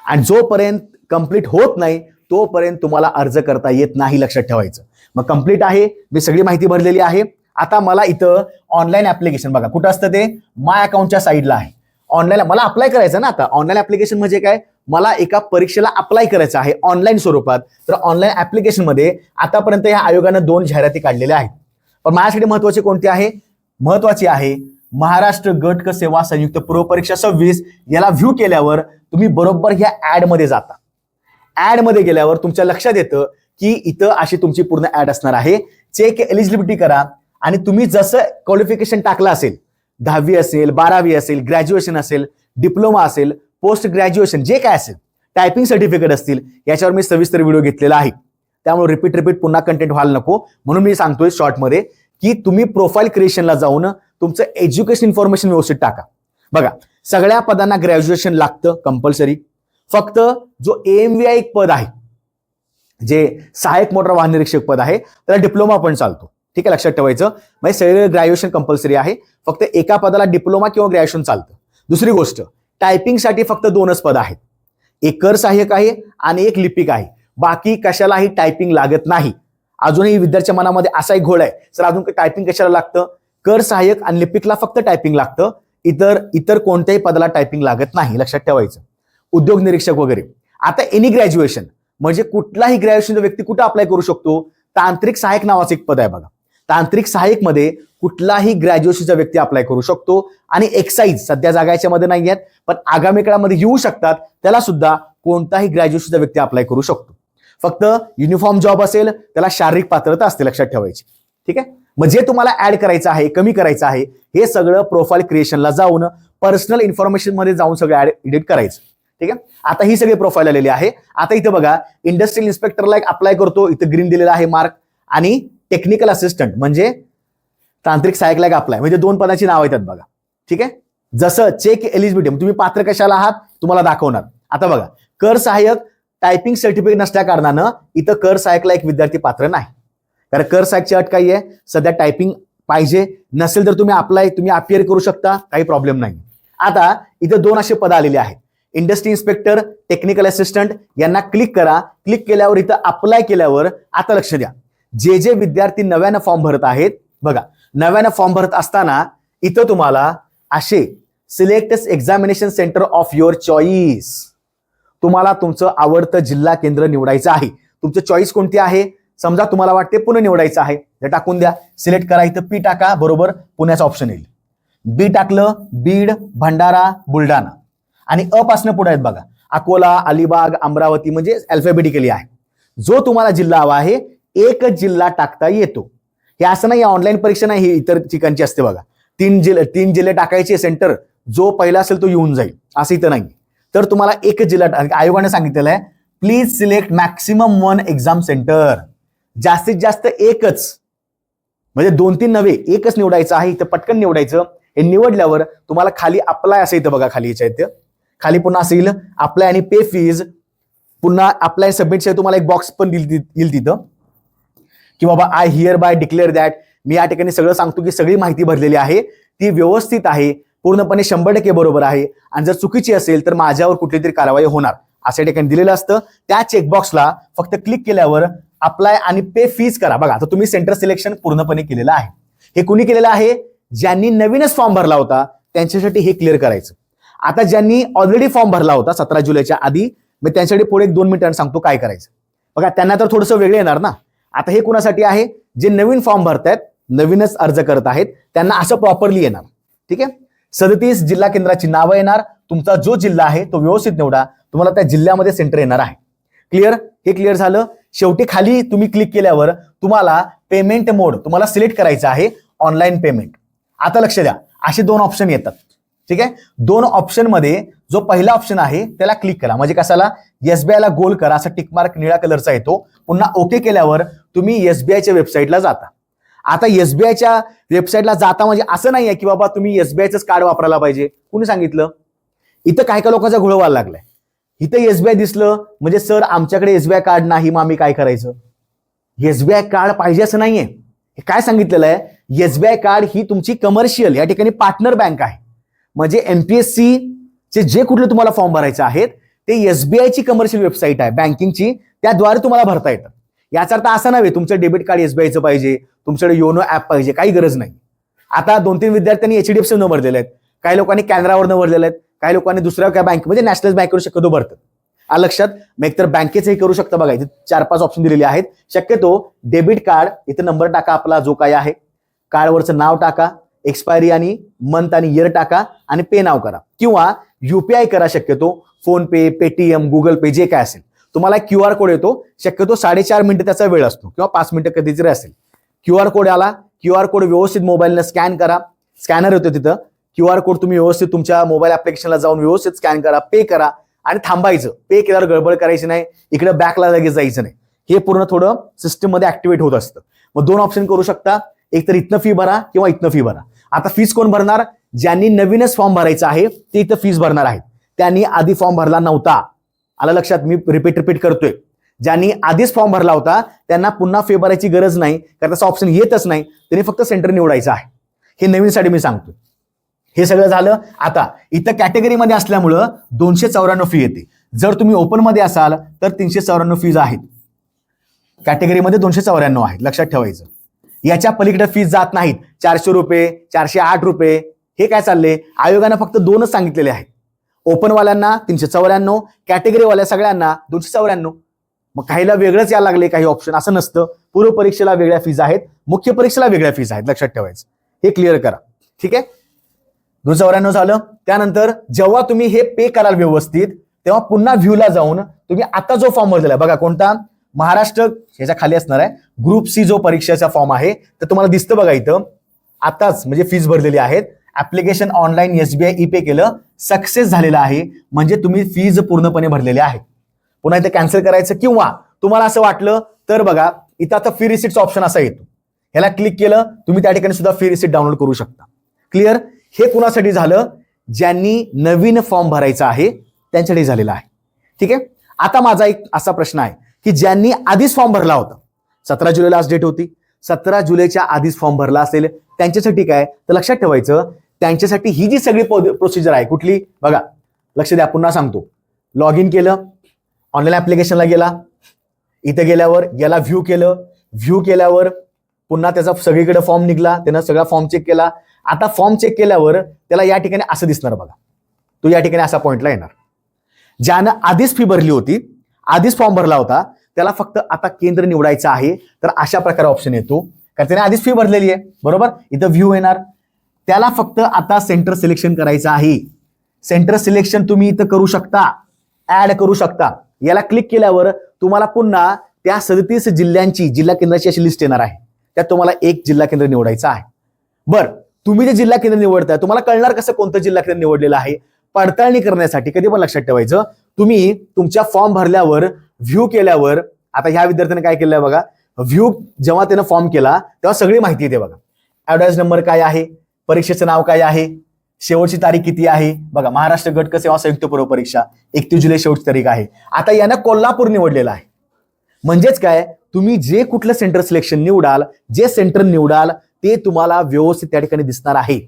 आणि जोपर्यंत कंप्लीट होत नाही तोपर्यंत तुम्हाला अर्ज करता येत नाही, लक्षात ठेवायचं. मग कंप्लीट आहे, मी सगळी माहिती भरलेली आहे. आता मला इथं ऑनलाईन ऍप्लिकेशन बघा कुठं असतं, ते माय अकाउंटच्या साईडला आहे. ऑनलाईन मला अप्लाय करायचं ना. आता ऑनलाईन ऍप्लिकेशन म्हणजे काय, मला एका परीक्षेला अप्लाय करायचं आहे ऑनलाईन स्वरूपात. तर ऑनलाईन ऍप्लिकेशन मध्ये आतापर्यंत या आयोगानं 2 जाहिराती काढलेल्या आहेत. पण माझ्यासाठी महत्वाची कोणती आहे? महत्वाची आहे महाराष्ट्र गट क सेवा संयुक्त पूर्व परीक्षा 26. याला व्ह्यू केल्यावर तुम्ही बरोबर ह्या ऍड मध्ये जाता. ऍड मध्ये गेल्यावर तुमच्या लक्षात येतं की इथं अशी तुमची पूर्ण ऍड असणार आहे. चेक एलिजिबिलिटी करा आणि तुम्ही जसं क्वालिफिकेशन टाकलं असेल, 10वी असेल, 12वी असेल, ग्रॅज्युएशन असेल, डिप्लोमा असेल, पोस्ट ग्रॅज्युएशन, जे काय असेल, टायपिंग सर्टिफिकेट असतील, याच्यावर मी सविस्तर व्हिडिओ घेतलेला आहे. त्यामुळे रिपीट पुन्हा कंटेंट व्हायला नको म्हणून मी सांगतोय शॉर्टमध्ये की तुम्ही प्रोफाईल क्रिएशनला जाऊन तुमचं एज्युकेशन इन्फॉर्मेशन व्यवस्थित टाका. बघा, सगळ्या पदांना ग्रॅज्युएशन लागतं कंपल्सरी. फक्त जो एएमव्हीआय एक पद आहे, जे सहाय्यक मोटर वाहन निरीक्षक पद आहे, त्याला डिप्लोमा पण चालतो. ठीक आहे, लक्षात ठेवायचं. म्हणजे सगळे ग्रॅज्युएशन कंपल्सरी आहे. फक्त एका पदाला डिप्लोमा किंवा ग्रॅज्युएशन चालतं. दुसरी गोष्ट, टायपिंगसाठी फक्त 2च पद आहेत, एक कर सहाय्यक आहे आणि एक लिपिक आहे. बाकी कशालाही टायपिंग लागत नाही. अजूनही विद्यार्थ्याच्या मनामध्ये असा एक घोळ आहे, सर अजून टायपिंग कशाला लागतं? कर सहाय्यक आणि लिपिकला फक्त टायपिंग लागतं, इतर कोणत्याही पदाला टायपिंग लागत नाही, लक्षात ठेवायचं. उद्योग निरीक्षक वगैरे. आता एनी ग्रॅज्युएशन म्हणजे कुठलाही ग्रॅज्युएशनचा व्यक्ती कुठं अप्लाय करू शकतो? तांत्रिक सहाय्यक नावाचं एक पद आहे बघा. तांत्रिक सहाय्यक मध्ये कुठलाही ग्रॅज्युएशनचा व्यक्ती अप्लाय करू शकतो. आणि एक्साईज सध्या जागा याच्यामध्ये नाही आहेत, पण आगामी काळामध्ये येऊ शकतात, त्याला सुद्धा कोणताही ग्रॅज्युएशनचा व्यक्ती अप्लाय करू शकतो. फक्त युनिफॉर्म जॉब असेल त्याला शारीरिक पात्रता असते, लक्षात ठेवायची. ठीक आहे. मग जे तुम्हाला ऍड करायचं आहे, कमी करायचं आहे, हे सगळं प्रोफाईल क्रिएशनला जाऊन पर्सनल इन्फॉर्मेशन मध्ये जाऊन सगळं एडिट करायचं. ठीक आहे. आता ही सगळी प्रोफाईल आलेली आहे. आता इथं बघा, इंडस्ट्रियल इन्स्पेक्टरला एक अप्लाय करतो, इथं ग्रीन दिलेला आहे मार्क. आणि टेक्निकल असिस्टंट म्हणजे तांत्रिक सहाय्यकला एक अप्लाय, म्हणजे 2 पदाची नाव येतात बघा. ठीक आहे. जसं चेक एलिजिबिलिटी, तुम्ही पात्र कशाला आहात तुम्हाला दाखवणार. आता बघा, कर सहाय्यक टायपिंग सर्टिफिकेट नसल्या कारणानं इथं कर सहाय्यकला एक विद्यार्थी पात्र नाही, कारण कर सॅकची अट काही आहे, सध्या टायपिंग पाहिजे, नसेल तर तुम्ही अपियर करू शकता, काही प्रॉब्लेम नाही. आता इथे 2 असे पद आलेले आहेत, इंडस्ट्री इन्स्पेक्टर, टेक्निकल असिस्टंट. यांना क्लिक करा. क्लिक केल्यावर इथं अप्लाय केल्यावर आता लक्ष द्या, जे विद्यार्थी नव्यानं फॉर्म भरत आहेत, बघा नव्यानं फॉर्म भरत असताना इथं तुम्हाला असे select examination centre of your choice, तुम्हाला तुमचं आवडतं जिल्हा केंद्र निवडायचं आहे. तुमचं चॉईस कोणती आहे? समजा तुम्हाला वाटते पुणे निवडायचं आहे, तर टाकून द्या, सिलेक्ट करा, इथं पी टाका, बरोबर पुण्याचं ऑप्शन येईल. बी टाकलं, बीड, भंडारा, बुलढाणा, आणि अ पासनं पुढे आहेत बघा, अकोला, अलिबाग, अमरावती, म्हणजे अल्फाबेटिकली आहे. जो तुम्हाला जिल्हा हवा आहे एकच जिल्हा टाकता येतो. हे असं नाही ऑनलाईन परीक्षा नाही, ही इतर ठिकाणची असते बघा, 3 जिल्हे टाकायचे सेंटर, जो पहिला असेल तो येऊन जाईल, असं इथं नाही. तर तुम्हाला एकच जिल्हा, आयोगाने सांगितलेलं आहे please select maximum 1 exam centre, जास्तीत जास्त एकच, म्हणजे 2-3 नव्हे, एकच निवडायचं आहे. इथं पटकन निवडायचं. हे निवडल्यावर तुम्हाला खाली अप्लाय असं इथं बघा, खाली याच्या इथं खाली पुन्हा असं येईल अप्लाय आणि पे फीज, पुन्हा अप्लाय सबमिट तुम्हाला एक बॉक्स पण येईल तिथं की बाबा I hereby declare that, मी या ठिकाणी सगळं सांगतो की सगळी माहिती भरलेली आहे, ती व्यवस्थित आहे, पूर्णपणे 100% बरोबर आहे, आणि जर चुकीची असेल तर माझ्यावर कुठली तरी कारवाई होणार, असं ठिकाणी दिलेलं असतं. त्या चेकबॉक्सला फक्त क्लिक केल्यावर अप्लाय आणि पे फीज करा. बघा आता तुम्ही सेंटर सिलेक्शन पूर्णपणे केलेलं आहे. हे कुणी केलेलं आहे? ज्यांनी नवीनच फॉर्म भरला होता त्यांच्यासाठी हे क्लिअर करायचं. आता ज्यांनी ऑलरेडी फॉर्म भरला होता 17 जुलैच्या आधी, मी त्यांच्यासाठी पुढे 1-2 मिनिटांनी सांगतो काय करायचं. बघा त्यांना तर थोडंसं वेगळं येणार ना. आता हे कुणासाठी आहे? जे नवीन फॉर्म भरतायत, नवीनच अर्ज करत आहेत, त्यांना असं प्रॉपरली येणार. ठीक आहे. 37 जिल्हा केंद्राची नावं येणार. तुमचा जो जिल्हा आहे तो व्यवस्थित निवडा, तुम्हाला त्या जिल्ह्यामध्ये सेंटर येणार आहे. क्लिअर? हे क्लिअर झालं. शेवटी खाली तुम्ही क्लिक केल्यावर तुम्हाला पेमेंट मोड तुम्हाला सिलेक्ट करायचं आहे, ऑनलाईन पेमेंट. आता लक्ष द्या, असे 2 ऑप्शन येतात. ठीक आहे. 2 ऑप्शन मध्ये जो पहिला ऑप्शन आहे त्याला क्लिक करा, म्हणजे कशाला? SBI ला गोल करा, असा टिक मार्क निळ्या कलरचा येतो. पुन्हा ओके केल्यावर तुम्ही SBIच्या वेबसाईटला जाता. आता SBIच्या वेबसाईटला जाता म्हणजे असं नाहीये की बाबा तुम्ही SBIचंच कार्ड वापरायला पाहिजे. कुणी सांगितलं? इथं काय लोकांचा घोळ व्हायला लागलाय. इथं SBI दिसलं म्हणजे सर आमच्याकडे SBI कार्ड नाही, मग आम्ही काय करायचं? SBI कार्ड पाहिजे असं नाहीये. हे काय सांगितलेलं आहे? SBI कार्ड ही तुमची कमर्शियल या ठिकाणी पार्टनर बँक आहे. म्हणजे MPSC चे जे कुठले तुम्हाला फॉर्म भरायचे आहेत ते SBIची कमर्शियल वेबसाईट आहे बँकिंगची, त्याद्वारे तुम्हाला भरता येतं. याचा अर्थ असा नव्हे तुमचं डेबिट कार्ड SBIचं पाहिजे, तुमच्याकडे योनो ऍप पाहिजे, काही गरज नाही. आता 2-3 विद्यार्थ्यांनी HDFC न भरलेले आहेत, काही लोकांनी कॅनरावरनं भरलेले आहेत, काही लोकांनी दुसऱ्या काय बँक म्हणजे नॅशनल बँकेवर शक्यतो भरतात. लक्षात, मग एकतर बँकेचंही करू शकता. बघा इथे 4-5 ऑप्शन दिलेले आहेत. शक्यतो डेबिट कार्ड, इथे नंबर टाका आपला जो काय आहे, कार्डवरचं नाव टाका, एक्सपायरी आणि मंथ आणि इयर टाका आणि पे नाव करा, किंवा UPI करा. शक्यतो फोन पे, पेटीएम, गुगल पे जे काय असेल. तुम्हाला QR कोड येतो, शक्यतो 4.5 मिनिटं त्याचा वेळ असतो किंवा 5 मिनिटं कधी जरी असेल. QR कोड आला, QR कोड व्यवस्थित मोबाईलनं स्कॅन करा. स्कॅनर येतो तिथं, QR कोड तुम्ही व्यवस्थित तुमच्या मोबाईल ऍप्लिकेशनला जाऊन व्यवस्थित स्कॅन करा, पे करा आणि थांबायचं. पे केल्यावर गडबड करायची नाही, इकडे बॅकला लगेच जायचं नाही. हे पूर्ण थोडं सिस्टम मध्ये ऍक्टिव्हेट होत असतं. मग 2 ऑप्शन करू शकता, एक तर इथनं फी भरा किंवा इथनं फी भरा. आता फीस कोण भरणार? ज्यांनी नवीनच फॉर्म भरायचा आहे ते इथं फीस भरणार आहेत. त्यांनी आधी फॉर्म भरला नव्हता. आलं लक्षात? मी रिपीट करतोय. ज्यांनी आधीच फॉर्म भरला होता त्यांना पुन्हा फी भरायची गरज नाही, कारण त्याचा ऑप्शन येतच नाही. त्यांनी फक्त सेंटर निवडायचं आहे. हे नवीनसाठी मी सांगतो. हे सगळं झालं. आता इथं कॅटेगरीमध्ये असल्यामुळं 294 फी येते. जर तुम्ही ओपन मध्ये असाल तर 394 फीज आहेत. कॅटेगरीमध्ये 294 आहेत, लक्षात ठेवायचं. याच्या पलीकडे फीज जात नाहीत. 400 रुपये, 408 रुपये, हे काय चालले? आयोगानं फक्त 2च सांगितलेले आहेत. ओपनवाल्यांना 394, कॅटेगरीवाल्या सगळ्यांना 294. मग काहीला वेगळंच यायला लागले काही ऑप्शन, असं नसतं. पूर्व परीक्षेला वेगळ्या फीज आहेत, मुख्य परीक्षेला वेगळ्या फीज आहेत, लक्षात ठेवायचं. हे क्लिअर करा. ठीक आहे. 294 झालं. त्यानंतर जेव्हा तुम्ही हे पे कराल व्यवस्थित, तेव्हा पुन्हा व्ह्यूला जाऊन तुम्ही आता जो फॉर्म भरलेला आहे बघा, कोणता? महाराष्ट्र, ह्याच्या खाली असणार आहे ग्रुप C जो परीक्षेचा फॉर्म आहे, तर तुम्हाला दिसतं बघा इथं आताच म्हणजे फीज भरलेली आहेत. ऍप्लिकेशन ऑनलाईन SBI ई पे केलं, सक्सेस झालेलं आहे, म्हणजे तुम्ही फीज पूर्णपणे भरलेली आहे. पुन्हा इथे कॅन्सल करायचं, किंवा तुम्हाला असं वाटलं तर बघा इथं आता फी रिसिप्टचा ऑप्शन असा येतो. ह्याला क्लिक केलं तुम्ही त्या ठिकाणी सुद्धा फी रिसिप्ट डाउनलोड करू शकता. क्लिअर? हे कुणासाठी झालं? ज्यांनी नवीन फॉर्म भरायचा आहे त्यांच्यासाठी झालेलं आहे. ठीक आहे. आता माझा एक असा प्रश्न आहे की ज्यांनी आधीच फॉर्म भरला होता, 17 जुलैला आज डेट होती, 17 जुलैच्या आधीच फॉर्म भरला असेल त्यांच्यासाठी काय, तर लक्षात ठेवायचं त्यांच्यासाठी ही जी सगळी प्रोसिजर आहे कुठली बघा, लक्ष द्या, पुन्हा सांगतो. लॉग इन केलं, ऑनलाईन ऍप्लिकेशनला गेला, इथे गेल्यावर याला व्ह्यू केल्यावर पुन्हा त्याचा सगळीकडे फॉर्म निघला, त्यानं सगळा फॉर्म चेक केला. आता फॉर्म चेक केल्यावर त्याला या ठिकाणी असं दिसणार बघा, तो या ठिकाणी असा पॉइंटला येणार. ज्यानं आधीच फी भरली होती, आधीच फॉर्म भरला होता, त्याला फक्त आता केंद्र निवडायचं आहे, तर अशा प्रकारे ऑप्शन येतो, कारण त्याने आधीच फी भरलेली आहे, बरोबर. इथं व्ह्यू येणार, त्याला फक्त आता सेंटर सिलेक्शन करायचं आहे. सेंटर सिलेक्शन तुम्ही इथं करू शकता, ऍड करू शकता. याला क्लिक केल्यावर तुम्हाला पुन्हा त्या 37 जिल्ह्यांची जिल्हा केंद्राची अशी लिस्ट येणार आहे, त्यात तुम्हाला एक जिल्हा केंद्र निवडायचं आहे. बरं, तुम्ही जे जिल्हा केंद्र निवडताय तुम्हाला कळणार कसं कोणतं जिल्हा केंद्र निवडलेलं आहे, पडताळणी करण्यासाठी कधी पण लक्षात ठेवायचं, तुम्ही तुमच्या फॉर्म भरल्यावर व्ह्यू केल्यावर, आता ह्या विद्यार्थ्याने काय केलंय बघा, व्ह्यू जेव्हा त्यानं फॉर्म केला तेव्हा सगळी माहिती येते बघा. ऍडव्हाइस नंबर काय आहे, परीक्षेचं नाव काय आहे, शेवटची तारीख किती आहे बघा, महाराष्ट्र गट सेवा संयुक्त पूर्व परीक्षा 31 जुलै शेवटची तारीख आहे. आता यानं कोल्हापूर निवडलेलं आहे, म्हणजेच काय, तुम्ही जे कुठलं सेंटर सिलेक्शन निवडाल, जे सेंटर निवडाल ते तुम्हाला व्यवस्थित त्या ठिकाणी दिसणार आहे,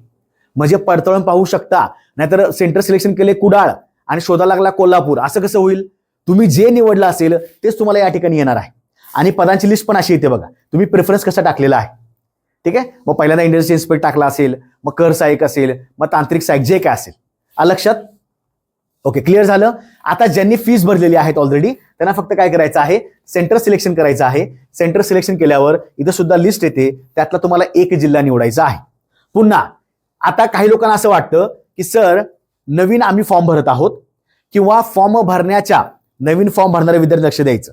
म्हणजे पडताळून पाहू शकता. नाहीतर सेंटर सिलेक्शन केले कुडाळ आणि शोधा लागला कोल्हापूर, असं कसं होईल. तुम्ही जे निवडलं असेल तेच तुम्हाला या ठिकाणी येणार आहे. आणि पदांची लिस्ट पण अशी येते बघा, तुम्ही प्रेफरन्स कसा टाकलेला आहे, ठीक आहे. मग पहिल्यांदा इंडस्ट्री इन्स्पेक्ट टाकला असेल, मग कर सहाय्यक असेल, मग तांत्रिक सहाय्यक, जे काय असेल. लक्षात, ओके, क्लिअर झालं. आता ज्यांनी फीस भरलेली आहेत ऑलरेडी त्यांना फक्त काय करायचं आहे, सेंटर सिलेक्शन करायचं आहे. सेंटर सिलेक्शन केल्यावर इथं सुद्धा लिस्ट येते, त्यातला तुम्हाला एक जिल्हा निवडायचा आहे. पुन्हा आता काही लोकांना असं वाटतं की सर नवीन आम्ही फॉर्म भरत आहोत, किंवा फॉर्म भरण्याच्या नवीन फॉर्म भरणारे विद्यार्थी लक्ष द्यायचं,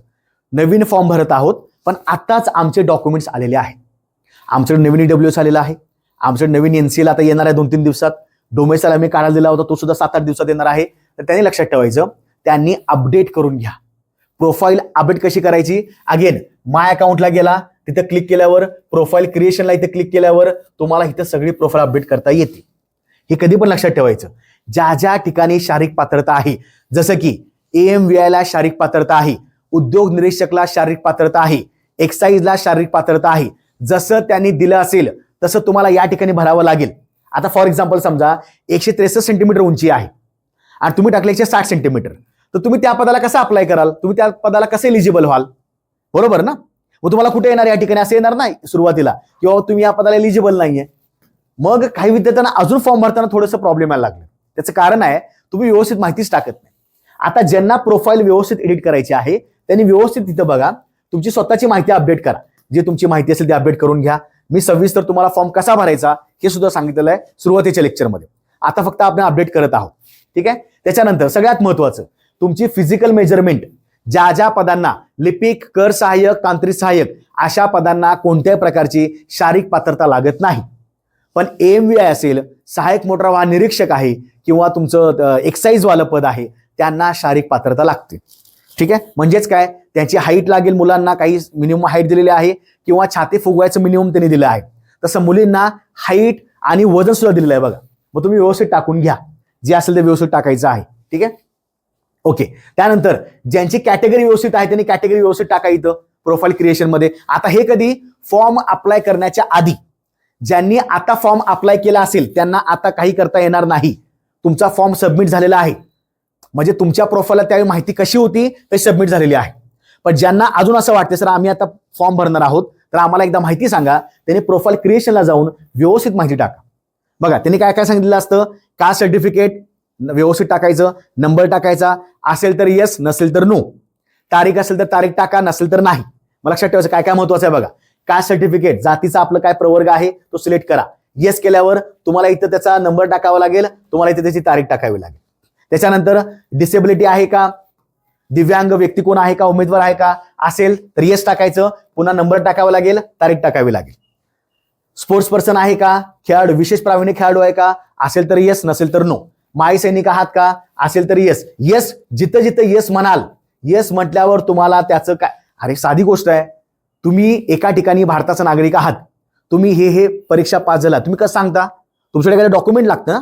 नवीन फॉर्म भरत आहोत पण आताच आमचे डॉक्युमेंट्स आलेले आहेत, आमच्याकडे नवीन EWS आलेला आहे, आमच्याकडे नवीन NCL आता येणार आहे 2-3 दिवसात, डोमेसाईल आम्ही काढायला दिला होता तो सुद्धा 7-8 दिवसात येणार आहे. तर त्यांनी लक्षात ठेवायचं, त्यांनी अपडेट करून घ्या. प्रोफाईल अपडेट कशी करायची, अगेन माय अकाउंटला गेला, तिथं क्लिक केल्यावर प्रोफाईल क्रिएशनला इथे क्लिक केल्यावर तुम्हाला इथं सगळी प्रोफाईल अपडेट करता येते. हे कधी पण लक्षात ठेवायचं, ज्या ज्या ठिकाणी शारीरिक पात्रता आहे, जसं की AMVI ला शारीरिक पात्रता आहे, उद्योग निरीक्षकला शारीरिक पात्रता आहे, एक्साईजला शारीरिक पात्रता आहे, जसं त्यांनी दिलं असेल तसं तुम्हाला या ठिकाणी भरावं लागेल. आता फॉर एक्झाम्पल समजा 163 सेंटीमीटर उंची आहे आणि तुम्ही टाकले 160 सेंटीमीटर, तर तुम्ही त्या पदाला कसं अप्लाय कराल, तुम्ही त्या पदाला कसं एलिजिबल व्हाल, बरोबर ना. मग तुम्हाला कुठे येणार या ठिकाणी, असं येणार नाही सुरुवातीला, किंवा तुम्ही या पदाला एलिजिबल नाहीये. मग काही विद्यार्थ्यांना अजून फॉर्म भरताना थोडंसं प्रॉब्लेम यायला लागलं. त्याचं कारण आहे तुम्ही व्यवस्थित माहितीच टाकत नाही. आता ज्यांना प्रोफाईल व्यवस्थित एडिट करायची आहे त्यांनी व्यवस्थित तिथं बघा, तुमची स्वतःची माहिती अपडेट करा, जे तुमची माहिती असेल ती अपडेट करून घ्या. मी सविस्तर तुम्हाला फॉर्म कसा भरायचा हे सुद्धा सांगितलेलं आहे सुरुवातीच्या लेक्चरमध्ये. आता फक्त आपण अपडेट करत आहोत, ठीक आहे. त्याच्यानंतर सगळ्यात महत्वाचं, तुमची फिजिकल मेजरमेंट, ज्या ज्या पदांना लिपिक, कर सहाय्यक, तांत्रिक सहाय्यक अशा पदांना कोणत्याही प्रकारची शारीरिक पात्रता लागत नाही. पण AMVI असेल, सहाय्यक मोटार वाहन निरीक्षक आहे, किंवा तुमचं एक्साईज वालं पद आहे, त्यांना शारीरिक पात्रता लागते, ठीक आहे. म्हणजेच काय, त्यांची हाईट लागेल, मुलांना काही मिनिमम हाईट दिलेली आहे, किंवा छाती फुगवायचं मिनिमम त्यांनी दिलं आहे, तसं मुलींना हाईट आणि वजन सुद्धा दिलेलं आहे बघा. मग तुम्ही व्यवस्थित टाकून घ्या, जे असेल ते व्यवस्थित टाकायचं आहे, ठीक आहे. ओके, त्यानंतर ज्यांची कॅटेगरी व्यवस्थित आहे त्यांनी कॅटेगरी व्यवस्थित टाका इथं प्रोफाईल क्रिएशन मध्ये. आता हे कधी, फॉर्म अप्लाय करण्याच्या आधी. ज्यांनी आता फॉर्म अप्लाय केला असेल त्यांना आता काही करता येणार नाही, तुमचा फॉर्म सबमिट झालेला आहे, म्हणजे तुमच्या प्रोफाईलला त्यावेळी माहिती कशी होती ते सबमिट झालेली आहे. पण ज्यांना अजून असं वाटतं सर आम्ही आता फॉर्म भरणार आहोत तर आम्हाला एकदा माहिती सांगा, त्यांनी प्रोफाईल क्रिएशनला जाऊन व्यवस्थित माहिती टाका. बघा त्यांनी काय काय सांगितलेलं असतं, कास्ट सर्टिफिकेट व्यवस्थित टाकायचं, नंबर टाकायचा, असेल तर येस, नसेल तर नो, तारीख असेल तर तारीख टाका, नसेल तर नाही. मला लक्षात ठेवायचं काय काय महत्वाचं आहे बघा. कास्ट सर्टिफिकेट, जातीचा आपलं काय प्रवर्ग आहे तो सिलेक्ट करा, येस केल्यावर तुम्हाला इथं त्याचा नंबर टाकावा लागेल, तुम्हाला इथे त्याची तारीख टाकावी लागेल. त्याच्यानंतर डिसेबिलिटी आहे का, दिव्यांग व्यक्ती कोण आहे का, उमेदवार आहे का, असेल तर येस टाकायचं, पुन्हा नंबर टाकावा लागेल, तारीख टाकावी लागेल. स्पोर्ट्स पर्सन आहे का, खेळाडू, विशेष प्रावीण्य खेळाडू आहे का, असेल तर येस, नसेल तर नो. माई सैनिक आहात का, असेल तर येस. येस जिथं जिथं येस म्हणाल, येस म्हटल्यावर तुम्हाला त्याचं काय, अरे साधी गोष्ट आहे, तुम्ही एका ठिकाणी भारताचा नागरिक आहात, तुम्ही हे परीक्षा पास झाला, तुम्ही कसं सांगता, तुमच्याकडे डॉक्युमेंट लागतं ना.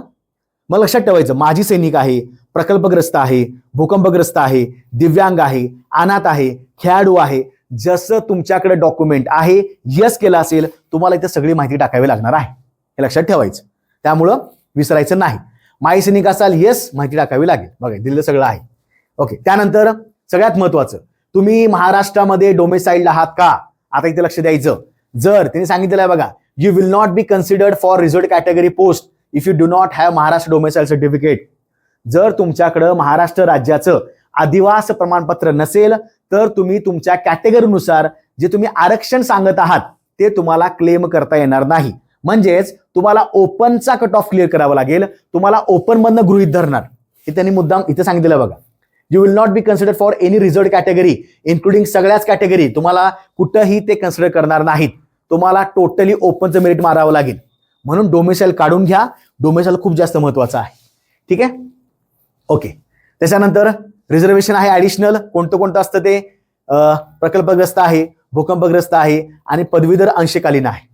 मग लक्षात ठेवायचं, माजी सैनिक आहे, प्रकल्पग्रस्त आहे, भूकंपग्रस्त आहे, दिव्यांग आहे, अनाथ आहे, खेळाडू आहे, जसं तुमच्याकडे डॉक्युमेंट आहे यस केलं असेल तुम्हाला इथे सगळी माहिती टाकावी लागणार आहे, हे लक्षात ठेवायचं. त्यामुळं विसरायचं नाही. माय सैनिक असाल येस माहिती टाकावी लागेल. बघा दिलेलं सगळं आहे. ओके. त्यानंतर सगळ्यात महत्वाचं, तुम्ही महाराष्ट्रामध्ये डोमेसाइल्ड आहात का, आता इथे लक्ष द्यायचं. जर त्यांनी सांगितलेलं आहे बघा, you will not be considered for reserved category post if you do not have Maharashtra domicile certificate. जर तुमच्याकडं महाराष्ट्र राज्याचं अधिवास प्रमाणपत्र नसेल तर तुम्ही तुमच्या कॅटेगरीनुसार जे तुम्ही आरक्षण सांगत आहात ते तुम्हाला क्लेम करता येणार नाही. म्हणजेच तुम्हाला ओपनचा कट ऑफ क्लिअर करावा लागेल, तुम्हाला ओपन मधनं गृहीत धरणार. हे त्यांनी मुद्दाम इथे सांगितलेलं बघा, you will not be consider for any reserved category including सगळ्याच कॅटेगरी. तुम्हाला कुठंही ते कन्सिडर करणार नाहीत. तुम्हाला टोटली ओपनचं मेरिट मारावं लागेल. म्हणून डोमेसाइल काढून घ्या. डोमेसाइल खूप जास्त महत्वाचं आहे. ठीक आहे. ओके. त्याच्यानंतर रिझर्वेशन आहे ऍडिशनल. कोणतं असतं ते, प्रकल्पग्रस्त आहे, भूकंपग्रस्त आहे आणि पदवीधर अंशकालीन आहे.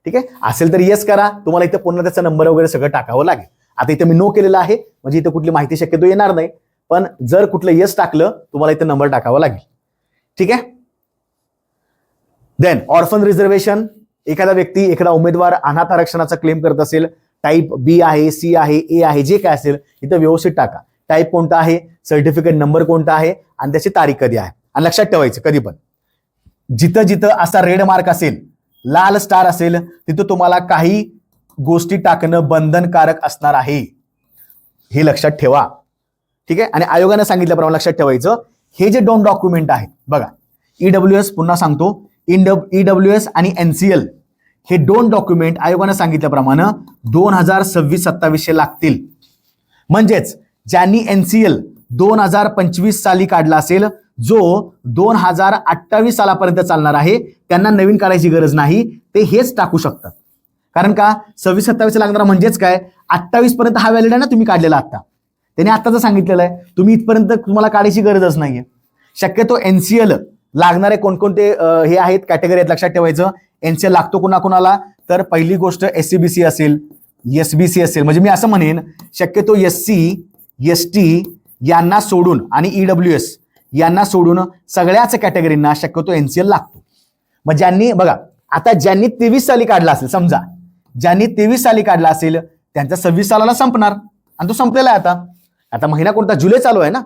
ठीक आहे. असेल तर येस करा. तुम्हाला इथे पुन्हा त्याचा नंबर वगैरे सगळं टाकावं लागेल. आता इथे मी नो केलेलं आहे म्हणजे इथे कुठली माहिती शक्यतो येणार नाही, पण जर कुठलं येस टाकलं तुम्हाला इथे नंबर टाकावा लागेल. ठीक आहे. Then orphan reservation. एखादा व्यक्ती, एखादा उमेदवार अनाथ आरक्षणाचा क्लेम करत असेल, टाईप बी आहे, सी आहे, ए आहे, जे काय असेल इथं व्यवस्थित टाका. टाईप कोणता आहे, सर्टिफिकेट नंबर कोणता आहे आणि त्याची तारीख कधी आहे. आणि लक्षात ठेवायचं कधी पण जिथं जिथं असा रेड मार्क असेल, लाल स्टार असेल, तिथं तुम्हाला काही गोष्टी टाकणं बंधनकारक असणार आहे. हे लक्षात ठेवा. ठीक आहे. आणि आयोगाने सांगितल्याप्रमाणे लक्षात ठेवायचं, हे जे 2 डॉक्युमेंट आहेत बघा, ईडब्ल्यूएस, पुन्हा सांगतो, ईडब्ल्यूएस आणि एनसीएल, हे 2 डॉक्युमेंट आयोगाने सांगितल्याप्रमाणे 2026-27 लागतील. म्हणजेच ज्यांनी एनसीएल 2025 साली काढला असेल, जो 2028 सालापर्यंत चालणार आहे, त्यांना नवीन काढायची गरज नाही. ते हेच टाकू शकतात. कारण का 26-27 लागणार म्हणजेच काय, 28 पर्यंत हा व्हॅलिड आहे ना तुम्ही काढलेला. आता त्याने आत्ताच सांगितलेलं आहे, तुम्ही इथपर्यंत तुम्हाला काढायची गरजच नाहीये. शक्यतो एनसीएल लागणारे कोणकोणते हे आहेत, कॅटेगरी आहेत लक्षात ठेवायचं. एनसीएल लागतो कुणाकुणाला, तर पहिली गोष्ट एससीबीसी असेल, एसबीसी असेल. म्हणजे मी असं म्हणेन शक्यतो एससी, एसटी यांना सोडून आणि ईडब्ल्यूएस यांना सोडून सगळ्याच कॅटेगरींना शक्यतो एनसीएल लागतो. मग ज्यांनी बघा, आता ज्यांनी 23 साली काढला असेल, समजा ज्यांनी 23 साली काढला असेल त्यांचा 26 सालाला संपणार आणि तो संपलेला आहे. आता महिना कोणता, जुलै चालू आहे ना,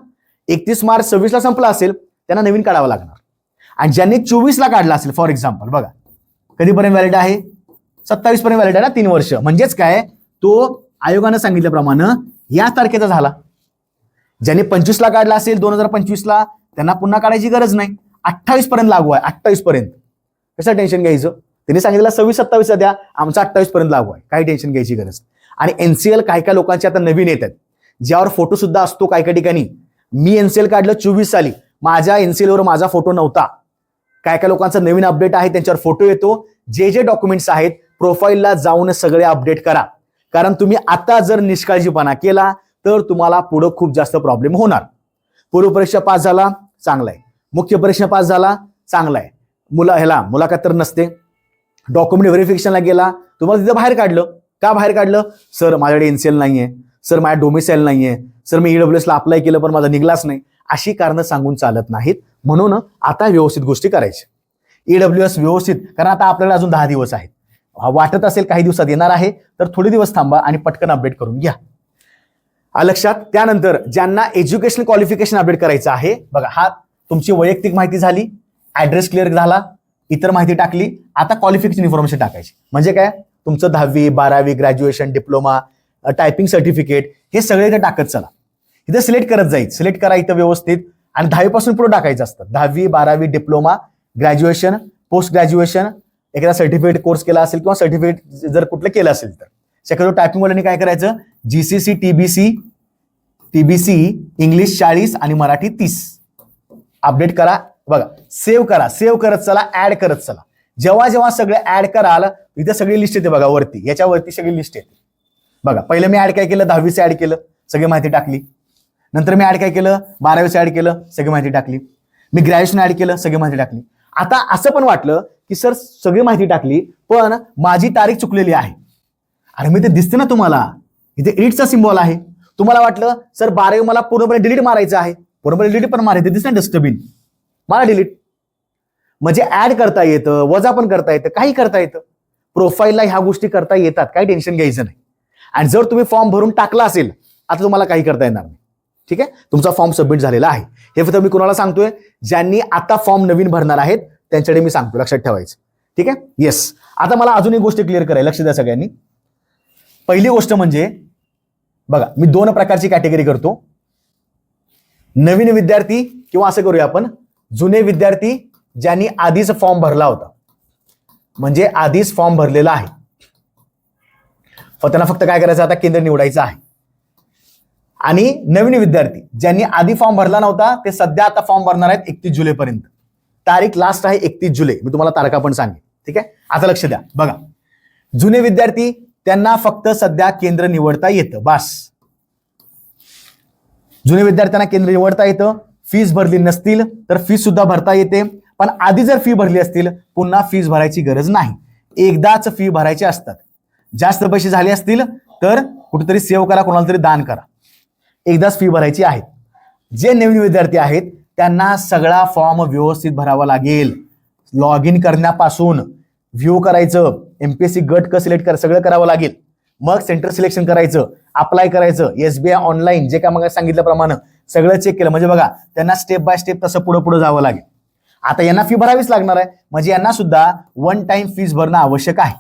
31 मार्च 26 ला संपला असेल, त्यांना नवीन काढावं लागणार. आणि ज्यांनी 24 ला काढला असेल, फॉर एक्झाम्पल बघा, कधीपर्यंत व्हॅलिड आहे, 27 पर्यंत व्हॅलिड आहे ना, 3 वर्ष. म्हणजेच काय, तो आयोगानं सांगितल्याप्रमाणे या तारखेचा झाला. ज्यांनी 25 ला काढला असेल 2025 ला, त्यांना पुन्हा काढायची गरज नाही. 28 पर्यंत लागू आहे. 28 पर्यंत कसं टेन्शन घ्यायचं. त्यांनी सांगितलं 26-27 द्या, आमचा 28 पर्यंत लागू आहे, काही टेन्शन घ्यायची गरज. आणि एनसीएल काही लोकांचे आता नवीन येतात, ज्यावर फोटो सुद्धा असतो काही ठिकाणी. मी एनसीएल काढलं 24 साली, माझ्या एनसीएलवर माझा फोटो नव्हता. काय लोकांचा नवीन अपडेट आहे त्यांच्यावर फोटो येतो. जे डॉक्युमेंट्स आहेत प्रोफाईलला जाऊन सगळे अपडेट करा. कारण तुम्ही आता जर निष्काळजीपणा केला तर तुम्हाला पुढे खूप जास्त प्रॉब्लेम होणार. पूर्व परीक्षा पास झाला, चांगला आहे. मुख्य परीक्षा पास झाला, चांगला आहे. मुलाखत तर नसते. डॉक्युमेंट व्हेरिफिकेशनला गेला, तुम्हाला तिथं बाहेर काढलं. का बाहेर काढलं, सर माझ्याकडे एनसीएल नाहीये, सर माझ्या डोमिसाईल नाहीये, सर मी ईडब्ल्यूएस ला अप्लाय केलं पण माझा निघलाच नाही. अशी कारणं सांगून चालत नाहीत. म्हणून आता व्यवस्थित गोष्टी करायच्या. ईडब्ल्यूएस व्यवस्थित, कारण आता आपल्याला अजून 10 दिवस आहेत. वाटत असेल काही दिवसात येणार आहे तर थोडे दिवस थांबा आणि पटकन अपडेट करून घ्या. लक्षात. त्यानंतर ज्यांना एज्युकेशन क्वालिफिकेशन अपडेट करायचं आहे बघा, हा तुमची वैयक्तिक माहिती झाली, ऍड्रेस क्लिअर झाला, इतर माहिती टाकली. आता क्वालिफिकेशन इन्फॉर्मेशन टाकायची. म्हणजे काय, तुमचं 10वी 12वी ग्रॅज्युएशन, डिप्लोमा, टायपिंग सर्टिफिकेट, हे सगळे इथे टाकत चला. इथे सिलेक्ट करत जायचं, सिलेक्ट करा इथं व्यवस्थित. आणि 10वी पासून पुढे टाकायचं असतं. 10वी 12वी डिप्लोमा, ग्रॅज्युएशन, पोस्ट ग्रॅज्युएशन, एखादा सर्टिफिकेट कोर्स केला असेल किंवा सर्टिफिकेट जर कुठलं केलं असेल तर. शक्यतो टायपिंग वाल्यांनी काय करायचं, जीसीसी, टीबीसी इंग्लिश 40 आणि मराठी 30 अपडेट करा. बघा, सेव्ह करा, सेव्ह करत चला, ऍड करत चला. जेव्हा जेव्हा सगळे ऍड कराल इथे सगळी लिस्ट येते बघा वरती, याच्यावरती सगळी लिस्ट येते बघा. पहिलं मी ऍड काय केलं, 10वीचं ऍड केलं, सगळी माहिती टाकली. नंतर मी ऍड काय केलं, 12वीचं ऍड केलं, सगळी माहिती टाकली. मी ग्रॅज्युएशन ऍड केलं, सगळी माहिती टाकली. आता असं पण वाटलं की सर सगळी माहिती टाकली पण माझी तारीख चुकलेली आहे. अरे मी ते दिसते ना तुम्हाला, इथे एडिटचा सिम्बॉल आहे. तुम्हाला वाटलं सर 12वी मला पूर्णपणे डिलीट मारायचं आहे, पूर्णपणे डिलीट पण मारायचं, दिसतं डस्टबिन, मला डिलीट. म्हणजे ऍड करता येतं, वजा पण करता येतं, काही करता येतं. प्रोफाईलला ह्या गोष्टी करता येतात, काही टेन्शन घ्यायचं नाही. आणि जर तुम्ही फॉर्म भरून टाकला असेल, आता तुम्हाला काही करता येणार नाही. ठीक आहे, तुमचा फॉर्म सबमिट झालेला आहे. हे फक्त मी कोणाला सांगतोय, ज्यांनी आता फॉर्म नवीन भरणार आहेत त्यांच्याकडे मी सांगतो, लक्षात ठेवायचं. ठीक आहे, येस. आता मला अजून एक गोष्ट क्लिअर करायला, लक्ष द्या सगळ्यांनी. पहिली गोष्ट म्हणजे बघा, मी 2 प्रकारची कॅटेगरी करतो. नवीन विद्यार्थी किंवा असं करूया आपण, जुने विद्यार्थी ज्यांनी आधीच फॉर्म भरला होता, म्हणजे आधीच फॉर्म भरलेला आहे. त्यांना फक्त काय करायचं, आता केंद्र निवडायचं आहे. आणि नवीन विद्यार्थी ज्यांनी आधी फॉर्म भरला नव्हता ते सध्या आता फॉर्म भरणार आहेत 31 जुलैपर्यंत. तारीख लास्ट आहे 31 जुलै. मी तुम्हाला तारखा पण सांगेन. ठीक आहे, आता लक्ष द्या. बघा, जुने विद्यार्थी त्यांना फक्त सध्या केंद्र निवडता येतं, बस. जुने विद्यार्थ्यांना केंद्र निवडता येतं. फीस भरली नसतील तर फीस सुद्धा भरता येते. पण आधी जर फी भरली असतील पुन्हा फीस भरायची गरज नाही. एकदाच फी भरायची असतात. जास्त पैसे झाले असतील तर कुठेतरी सेव्ह करा, कोणाला तरी दान करा. एकदाच फी भरायची आहे. जे नवीन विद्यार्थी आहेत त्यांना सगळा फॉर्म व्यवस्थित भरावा लागेल. लॉग इन करण्यापासून व्ह्यू करायचं, एमपीएससी गट क सिलेक्ट कर, सगळं करावं लागेल. मग सेंटर सिलेक्शन करायचं, अप्लाय करायचं, एसबीआय ऑनलाईन जे काय मग सांगितल्याप्रमाणे सगळं चेक केलं म्हणजे बघा त्यांना स्टेप बाय स्टेप तसं पुढे पुढे जावं लागेल. आता यांना फी भरावीच लागणार आहे, म्हणजे यांना सुद्धा 1 टाइम फीस भरणं आवश्यक आहे.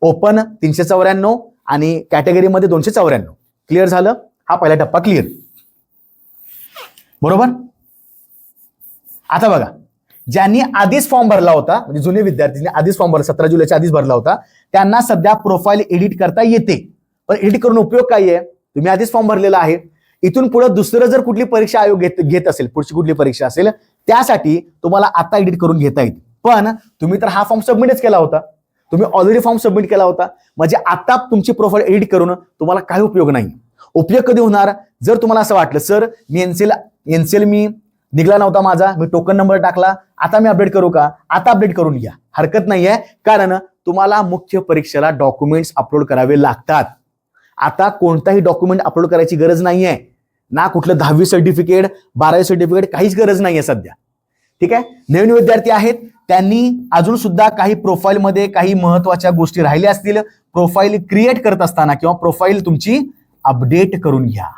ओपन 394 आणि कॅटेगरीमध्ये 294. क्लिअर झालं? हा पहिला टप्पा क्लिअर, बरोबर. आता बघा, ज्यांनी आधीच फॉर्म भरला होता, म्हणजे जुने विद्यार्थी आधीच फॉर्म भरला, 17 जुलैच्या आधीच भरला होता, त्यांना सध्या प्रोफाईल एडिट करता येते. पण एडिट करून उपयोग काय आहे? तुम्ही आधीच फॉर्म भरलेला आहे. इथून पुढे दुसरं जर कुठली परीक्षा आयोग घेत असेल, पुढची कुठली परीक्षा असेल, त्यासाठी तुम्हाला आता एडिट करून घेता येते. पण तुम्ही तर हा फॉर्म सबमिटच केला होता, तुम्ही ऑलरेडी फॉर्म सबमिट केला होता, म्हणजे आता तुमची प्रोफाईल एडिट करून तुम्हाला काही उपयोग नाही. उपयोग कधी होणार? जर तुम्हाला असं वाटलं, सर मी एनसीएल मी निघला नव्हता माझा, मी टोकन नंबर टाकला, आता मी अपडेट करू का? आता अपडेट करून घ्या, हरकत नाहीये. कारण तुम्हाला मुख्य परीक्षेला डॉक्युमेंट्स अपलोड करावे लागतात. आता कोणताही डॉक्युमेंट अपलोड करायची गरज नाहीये, ना कुठलं 10वी सर्टिफिकेट, 12वी सर्टिफिकेट, काहीच गरज नाहीये सध्या. ठीक आहे, नवीन विद्यार्थी आहेत त्यांनी अजून सुद्धा काही प्रोफाईलमध्ये काही महत्वाच्या गोष्टी राहिल्या असतील, प्रोफाईल क्रिएट करत असताना किंवा प्रोफाईल तुमची अपडेट करून घ्या.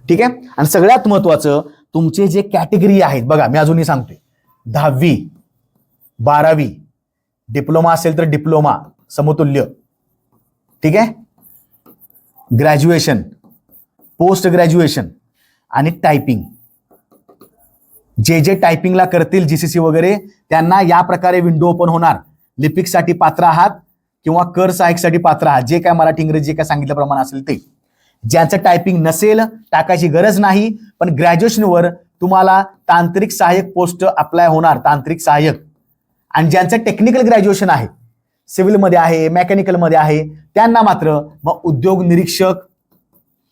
ठीक आहे, आणि सगळ्यात महत्वाचं तुमचे जे कॅटेगरी आहेत बघा, मी अजूनही सांगतोय, 10वी 12वी, डिप्लोमा असेल तर डिप्लोमा समतुल्य, ठीक आहे, ग्रॅज्युएशन, पोस्ट ग्रॅज्युएशन आणि टायपिंग. जे जे टायपिंगला करतील जीसीसी वगैरे त्यांना या प्रकारे विंडो ओपन होणार. लिपिकसाठी पात्र आहात किंवा कर सहाय्यकसाठी पात्र आहात, जे काय मराठी इंग्रजी जे काय सांगितल्याप्रमाणे असेल ते. ज्यांचं टायपिंग नसेल टाकायची गरज नाही, पण ग्रॅज्युएशनवर तुम्हाला तांत्रिक सहाय्यक पोस्ट अप्लाय होणार, तांत्रिक सहाय्यक. आणि ज्यांचं टेक्निकल ग्रॅज्युएशन आहे, सिव्हिलमध्ये आहे, मेकॅनिकलमध्ये आहे, त्यांना मात्र मग उद्योग निरीक्षक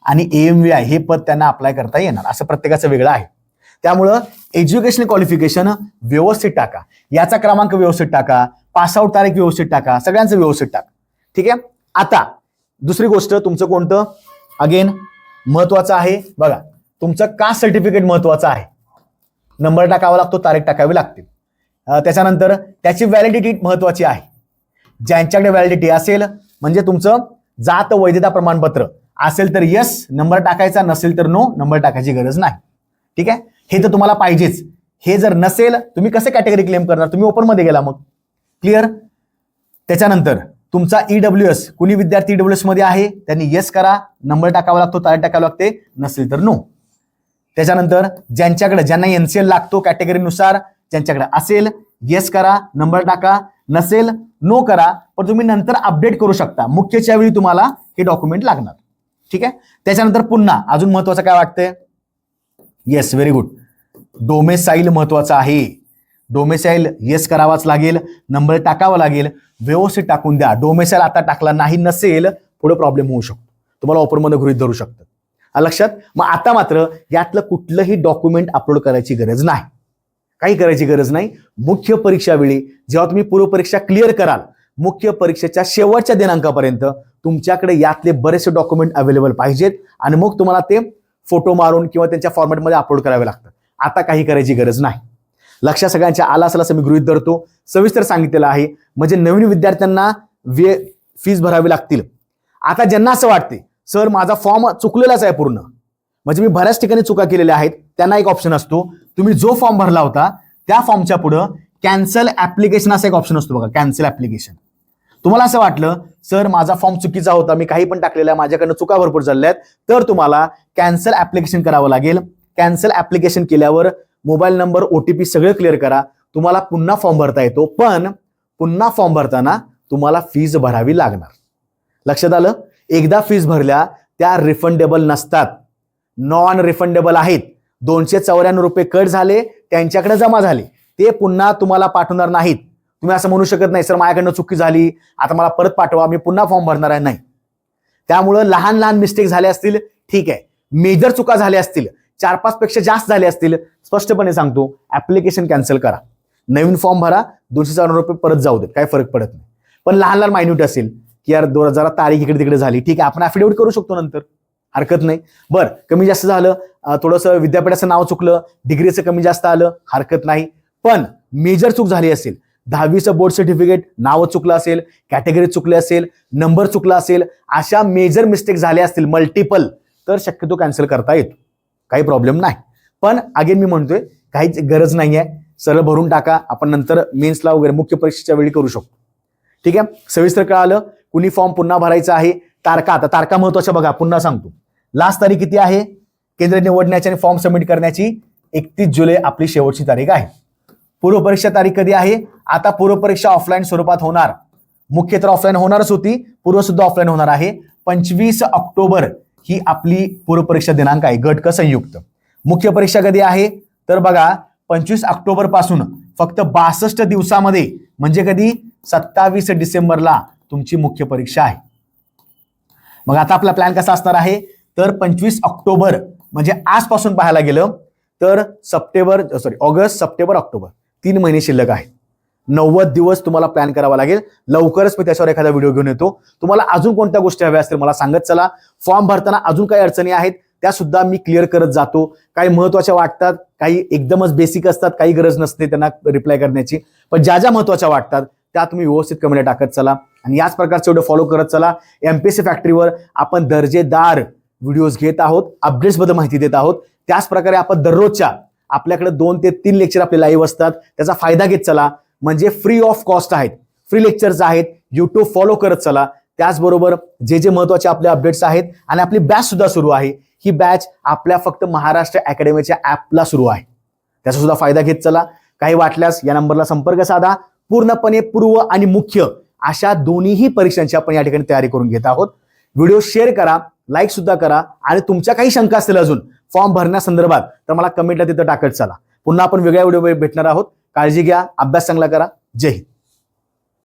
आणि AMVI हे पद त्यांना अप्लाय करता येणार. असं प्रत्येकाचं वेगळं आहे. त्यामुळं एज्युकेशनल क्वालिफिकेशन व्यवस्थित टाका, याचा क्रमांक व्यवस्थित टाका, पासआउट तारीख व्यवस्थित टाका, सगळ्यांचं व्यवस्थित टाका. ठीक आहे, आता दुसरी गोष्ट तुमचं कोणतं अगेन महत्वाचं आहे बघा, तुमचं कास्ट सर्टिफिकेट महत्वाचं आहे. नंबर टाकावा लागतो, तारीख टाकावी लागते. त्याच्यानंतर त्याची व्हॅलिडिटी महत्वाची आहे. ज्यांच्याकडे व्हॅलिडिटी असेल म्हणजे तुमचं जात वैधता प्रमाणपत्र असेल तर यस नंबर टाकायचा, नसेल तर नो नंबर टाकायची गरज नाही. ठीक आहे, हे तर तुम्हाला पाहिजेच. हे जर नसेल तुम्ही कसे कॅटेगरी क्लेम करणार? तुम्ही ओपन मध्ये गेला मग. क्लिअर? त्याच्यानंतर तुमचा EWS, कुणी विद्यार्थी EWS मध्ये आहे त्यांनी येस करा, नंबर टाकावा लागतो, तारीख टाकावी लागते, नसेल तर नो. त्याच्यानंतर ज्यांना NCL लागतो कॅटेगरीनुसार, ज्यांच्याकडे असेल येस करा, नंबर टाका, नसेल नो करा, पण तुम्ही नंतर अपडेट करू शकता. मुख्यच्या वेळी तुम्हाला हे डॉक्युमेंट लागणार. ठीक आहे, त्याच्यानंतर पुन्हा अजून महत्वाचं काय वाटतंय? येस, व्हेरी गुड, डोमेसाईल महत्वाचं आहे. डोमेसाईल येस करावाच लागेल, नंबर टाकावा लागेल, व्यवस्थित टाकून द्या. डोमेसाईल आता टाकला नाही नसेल पुढे प्रॉब्लेम होऊ शकतो, तुम्हाला ओपनमध्ये गृहीत धरू शकतं. लक्षात? मग आता मात्र यातलं कुठलंही डॉक्युमेंट अपलोड करायची गरज नाही, काही करायची गरज नाही. मुख्य परीक्षा वेळी जेव्हा तुम्ही पूर्वपरीक्षा क्लिअर कराल, मुख्य परीक्षेच्या शेवटच्या दिनांकापर्यंत तुमच्याकडे यातले बरेचसे डॉक्युमेंट अवेलेबल पाहिजेत आणि मग तुम्हाला ते फोटो मारून किंवा त्यांच्या फॉर्मॅटमध्ये अपलोड करावे लागतात. आता काही करायची गरज नाही. लक्षात सगळ्यांच्या आला असेल असं मी गृहीत धरतो. सविस्तर सांगितलेलं आहे. म्हणजे नवीन विद्यार्थ्यांना फीस भरावी लागतील. आता ज्यांना असं वाटते सर माझा फॉर्म चुकलेलाच आहे पूर्ण, म्हणजे मी बऱ्याच ठिकाणी चुका केलेल्या आहेत, त्यांना एक ऑप्शन असतो. तुम्ही जो फॉर्म भरला होता त्या फॉर्मच्या पुढं कॅन्सल ऍप्लिकेशन असा एक ऑप्शन असतो बघा, कॅन्सल ऍप्लिकेशन. तुम्हाला असं वाटलं सर माझा फॉर्म चुकीचा होता, मी काही पण टाकलेला आहे, माझ्याकडनं चुका भरपूर झाल्या आहेत, तर तुम्हाला कॅन्सल ऍप्लिकेशन करावं लागेल. कॅन्सल ऍप्लिकेशन केल्यावर मोबाईल नंबर, OTP सगळं क्लिअर करा, तुम्हाला पुन्हा फॉर्म भरता येतो. पण पुन्हा फॉर्म भरताना तुम्हाला फीस भरावी लागणार. लक्षात आलं? एकदा फीस भरल्या त्या रिफंडेबल नसतात, नॉन रिफंडेबल आहेत. 294 रुपये कट झाले, त्यांच्याकडे जमा झाले, ते पुन्हा तुम्हाला पाठवणार नाहीत. तुम्ही असं म्हणू शकत नाही सर माझ्याकडनं चुकी झाली, आता मला परत पाठवा, मी पुन्हा फॉर्म भरणार आहे. नाही. त्यामुळं लहान लहान मिस्टेक झाले असतील ठीक आहे, मेजर चुका झाल्या असतील, 4-5 पेक्षा जास्त झाले असतील, स्पष्टपणे सांगतो ऍप्लिकेशन कॅन्सल करा, नवीन फॉर्म भरा, 294 रुपये परत जाऊ देत, काही फरक पडत नाही. पण लहान लहान मायन्यूट असेल की यार जरा तारीख इकडे तिकडे झाली, ठीक आहे, आपण ऍफिडेव्हिट करू शकतो नंतर, हरकत नाही. बरं कमी जास्त झालं, थोडंसं विद्यापीठाचं नाव चुकलं, डिग्रीचं कमी जास्त आलं, हरकत नाही. पण मेजर चूक झाली असेल, 10वीचं बोर्ड सर्टिफिकेट नाव चुकलं असेल, कॅटेगरी चुकले असेल, नंबर चुकला असेल, अशा मेजर मिस्टेक झाल्या असतील मल्टिपल, तर शक्यतो कॅन्सल करता येतो, काही प्रॉब्लेम नाही. पण अगेन मी म्हणतोय काहीच गरज नाही आहे, सरळ भरून टाका, आपण नंतर मेन्सला वगैरे मुख्य परीक्षेच्या वेळी करू शकतो. ठीक आहे, सविस्तर कळालं. कुणी फॉर्म पुन्हा भरायचा आहे, तारखा, आता तारखा महत्वाच्या बघा, पुन्हा सांगतो. लास्ट तारीख किती आहे केंद्र निवडण्याची आणि फॉर्म सबमिट करण्याची? 31 जुलै आपली शेवटची तारीख आहे. पूर्वपरीक्षा तारीख कधी आहे? आता पूर्वपरीक्षा ऑफलाईन स्वरूपात होणार, मुख्य तर ऑफलाईन होणारच होती, पूर्व सुद्धा ऑफलाईन होणार आहे. 25 ऑक्टोबर ही आपली पूर्वपरीक्षा दिनांक आहे, गट क संयुक्त. मुख्य परीक्षा कधी आहे? तर बघा 25 ऑक्टोबर पासून फक्त 62 दिवसामध्ये, म्हणजे कधी 27 डिसेंबरला तुमची मुख्य परीक्षा आहे. मग आता आपला प्लॅन कसा असणार आहे? तर 25 ऑक्टोबर म्हणजे आजपासून पाहायला गेलं तर ऑगस्ट, सप्टेंबर, ऑक्टोबर 3 महिने शिल्लक आहेत. 90 दिवस तुम्हाला प्लॅन करावा लागेल. लवकरच मी त्याच्यावर एखादा व्हिडिओ घेऊन येतो. तुम्हाला अजून कोणत्या गोष्टी हव्या असतील मला सांगत चला. फॉर्म भरताना अजून काही अडचणी आहेत त्या सुद्धा मी क्लिअर करत जातो. काही महत्वाच्या वाटतात, काही एकदमच बेसिक असतात, काही गरज नसते त्यांना रिप्लाय करण्याची, पण ज्या ज्या महत्वाच्या वाटतात त्या तुम्ही व्यवस्थित कमेंट टाकत चला आणि याच प्रकारचे व्हिडिओ फॉलो करत चला. MPSC फॅक्टरीवर आपण दर्जेदार व्हिडिओज घेत आहोत, अपडेट्स बद्दल माहिती देत आहोत. त्याच प्रकारे आपण दररोजच्या आपल्याकडे 2 ते 3 लेक्चर आपले लाईव्ह असतात, त्याचा फायदा घेत चला. म्हणजे फ्री ऑफ कॉस्ट आहेत, फ्री लेक्चर्स आहेत, YouTube फॉलो करत चला. त्याचबरोबर जे जे महत्वाचे आपले अपडेट्स आहेत आणि आपली बॅच सुद्धा सुरू आहे. ही बॅच आपल्या फक्त महाराष्ट्र अकॅडमीच्या ऍपला सुरू आहे, त्याचा सुद्धा फायदा घेत चला. काही वाटल्यास या नंबरला संपर्क साधा. पूर्णपणे पूर्व आणि मुख्य अशा दोन्हीही परीक्षांची आपण या ठिकाणी तयारी करून घेत आहोत. व्हिडिओ शेअर करा, लाईक सुद्धा करा आणि तुमच्या काही शंका असतील अजून फॉर्म भरण्यासंदर्भात तर मला कमेंटला तिथं टाकत चला. पुन्हा आपण वेगळ्या व्हिडिओ भेटणार आहोत. काळजी घ्या, अभ्यास चांगला करा. जय हिंद.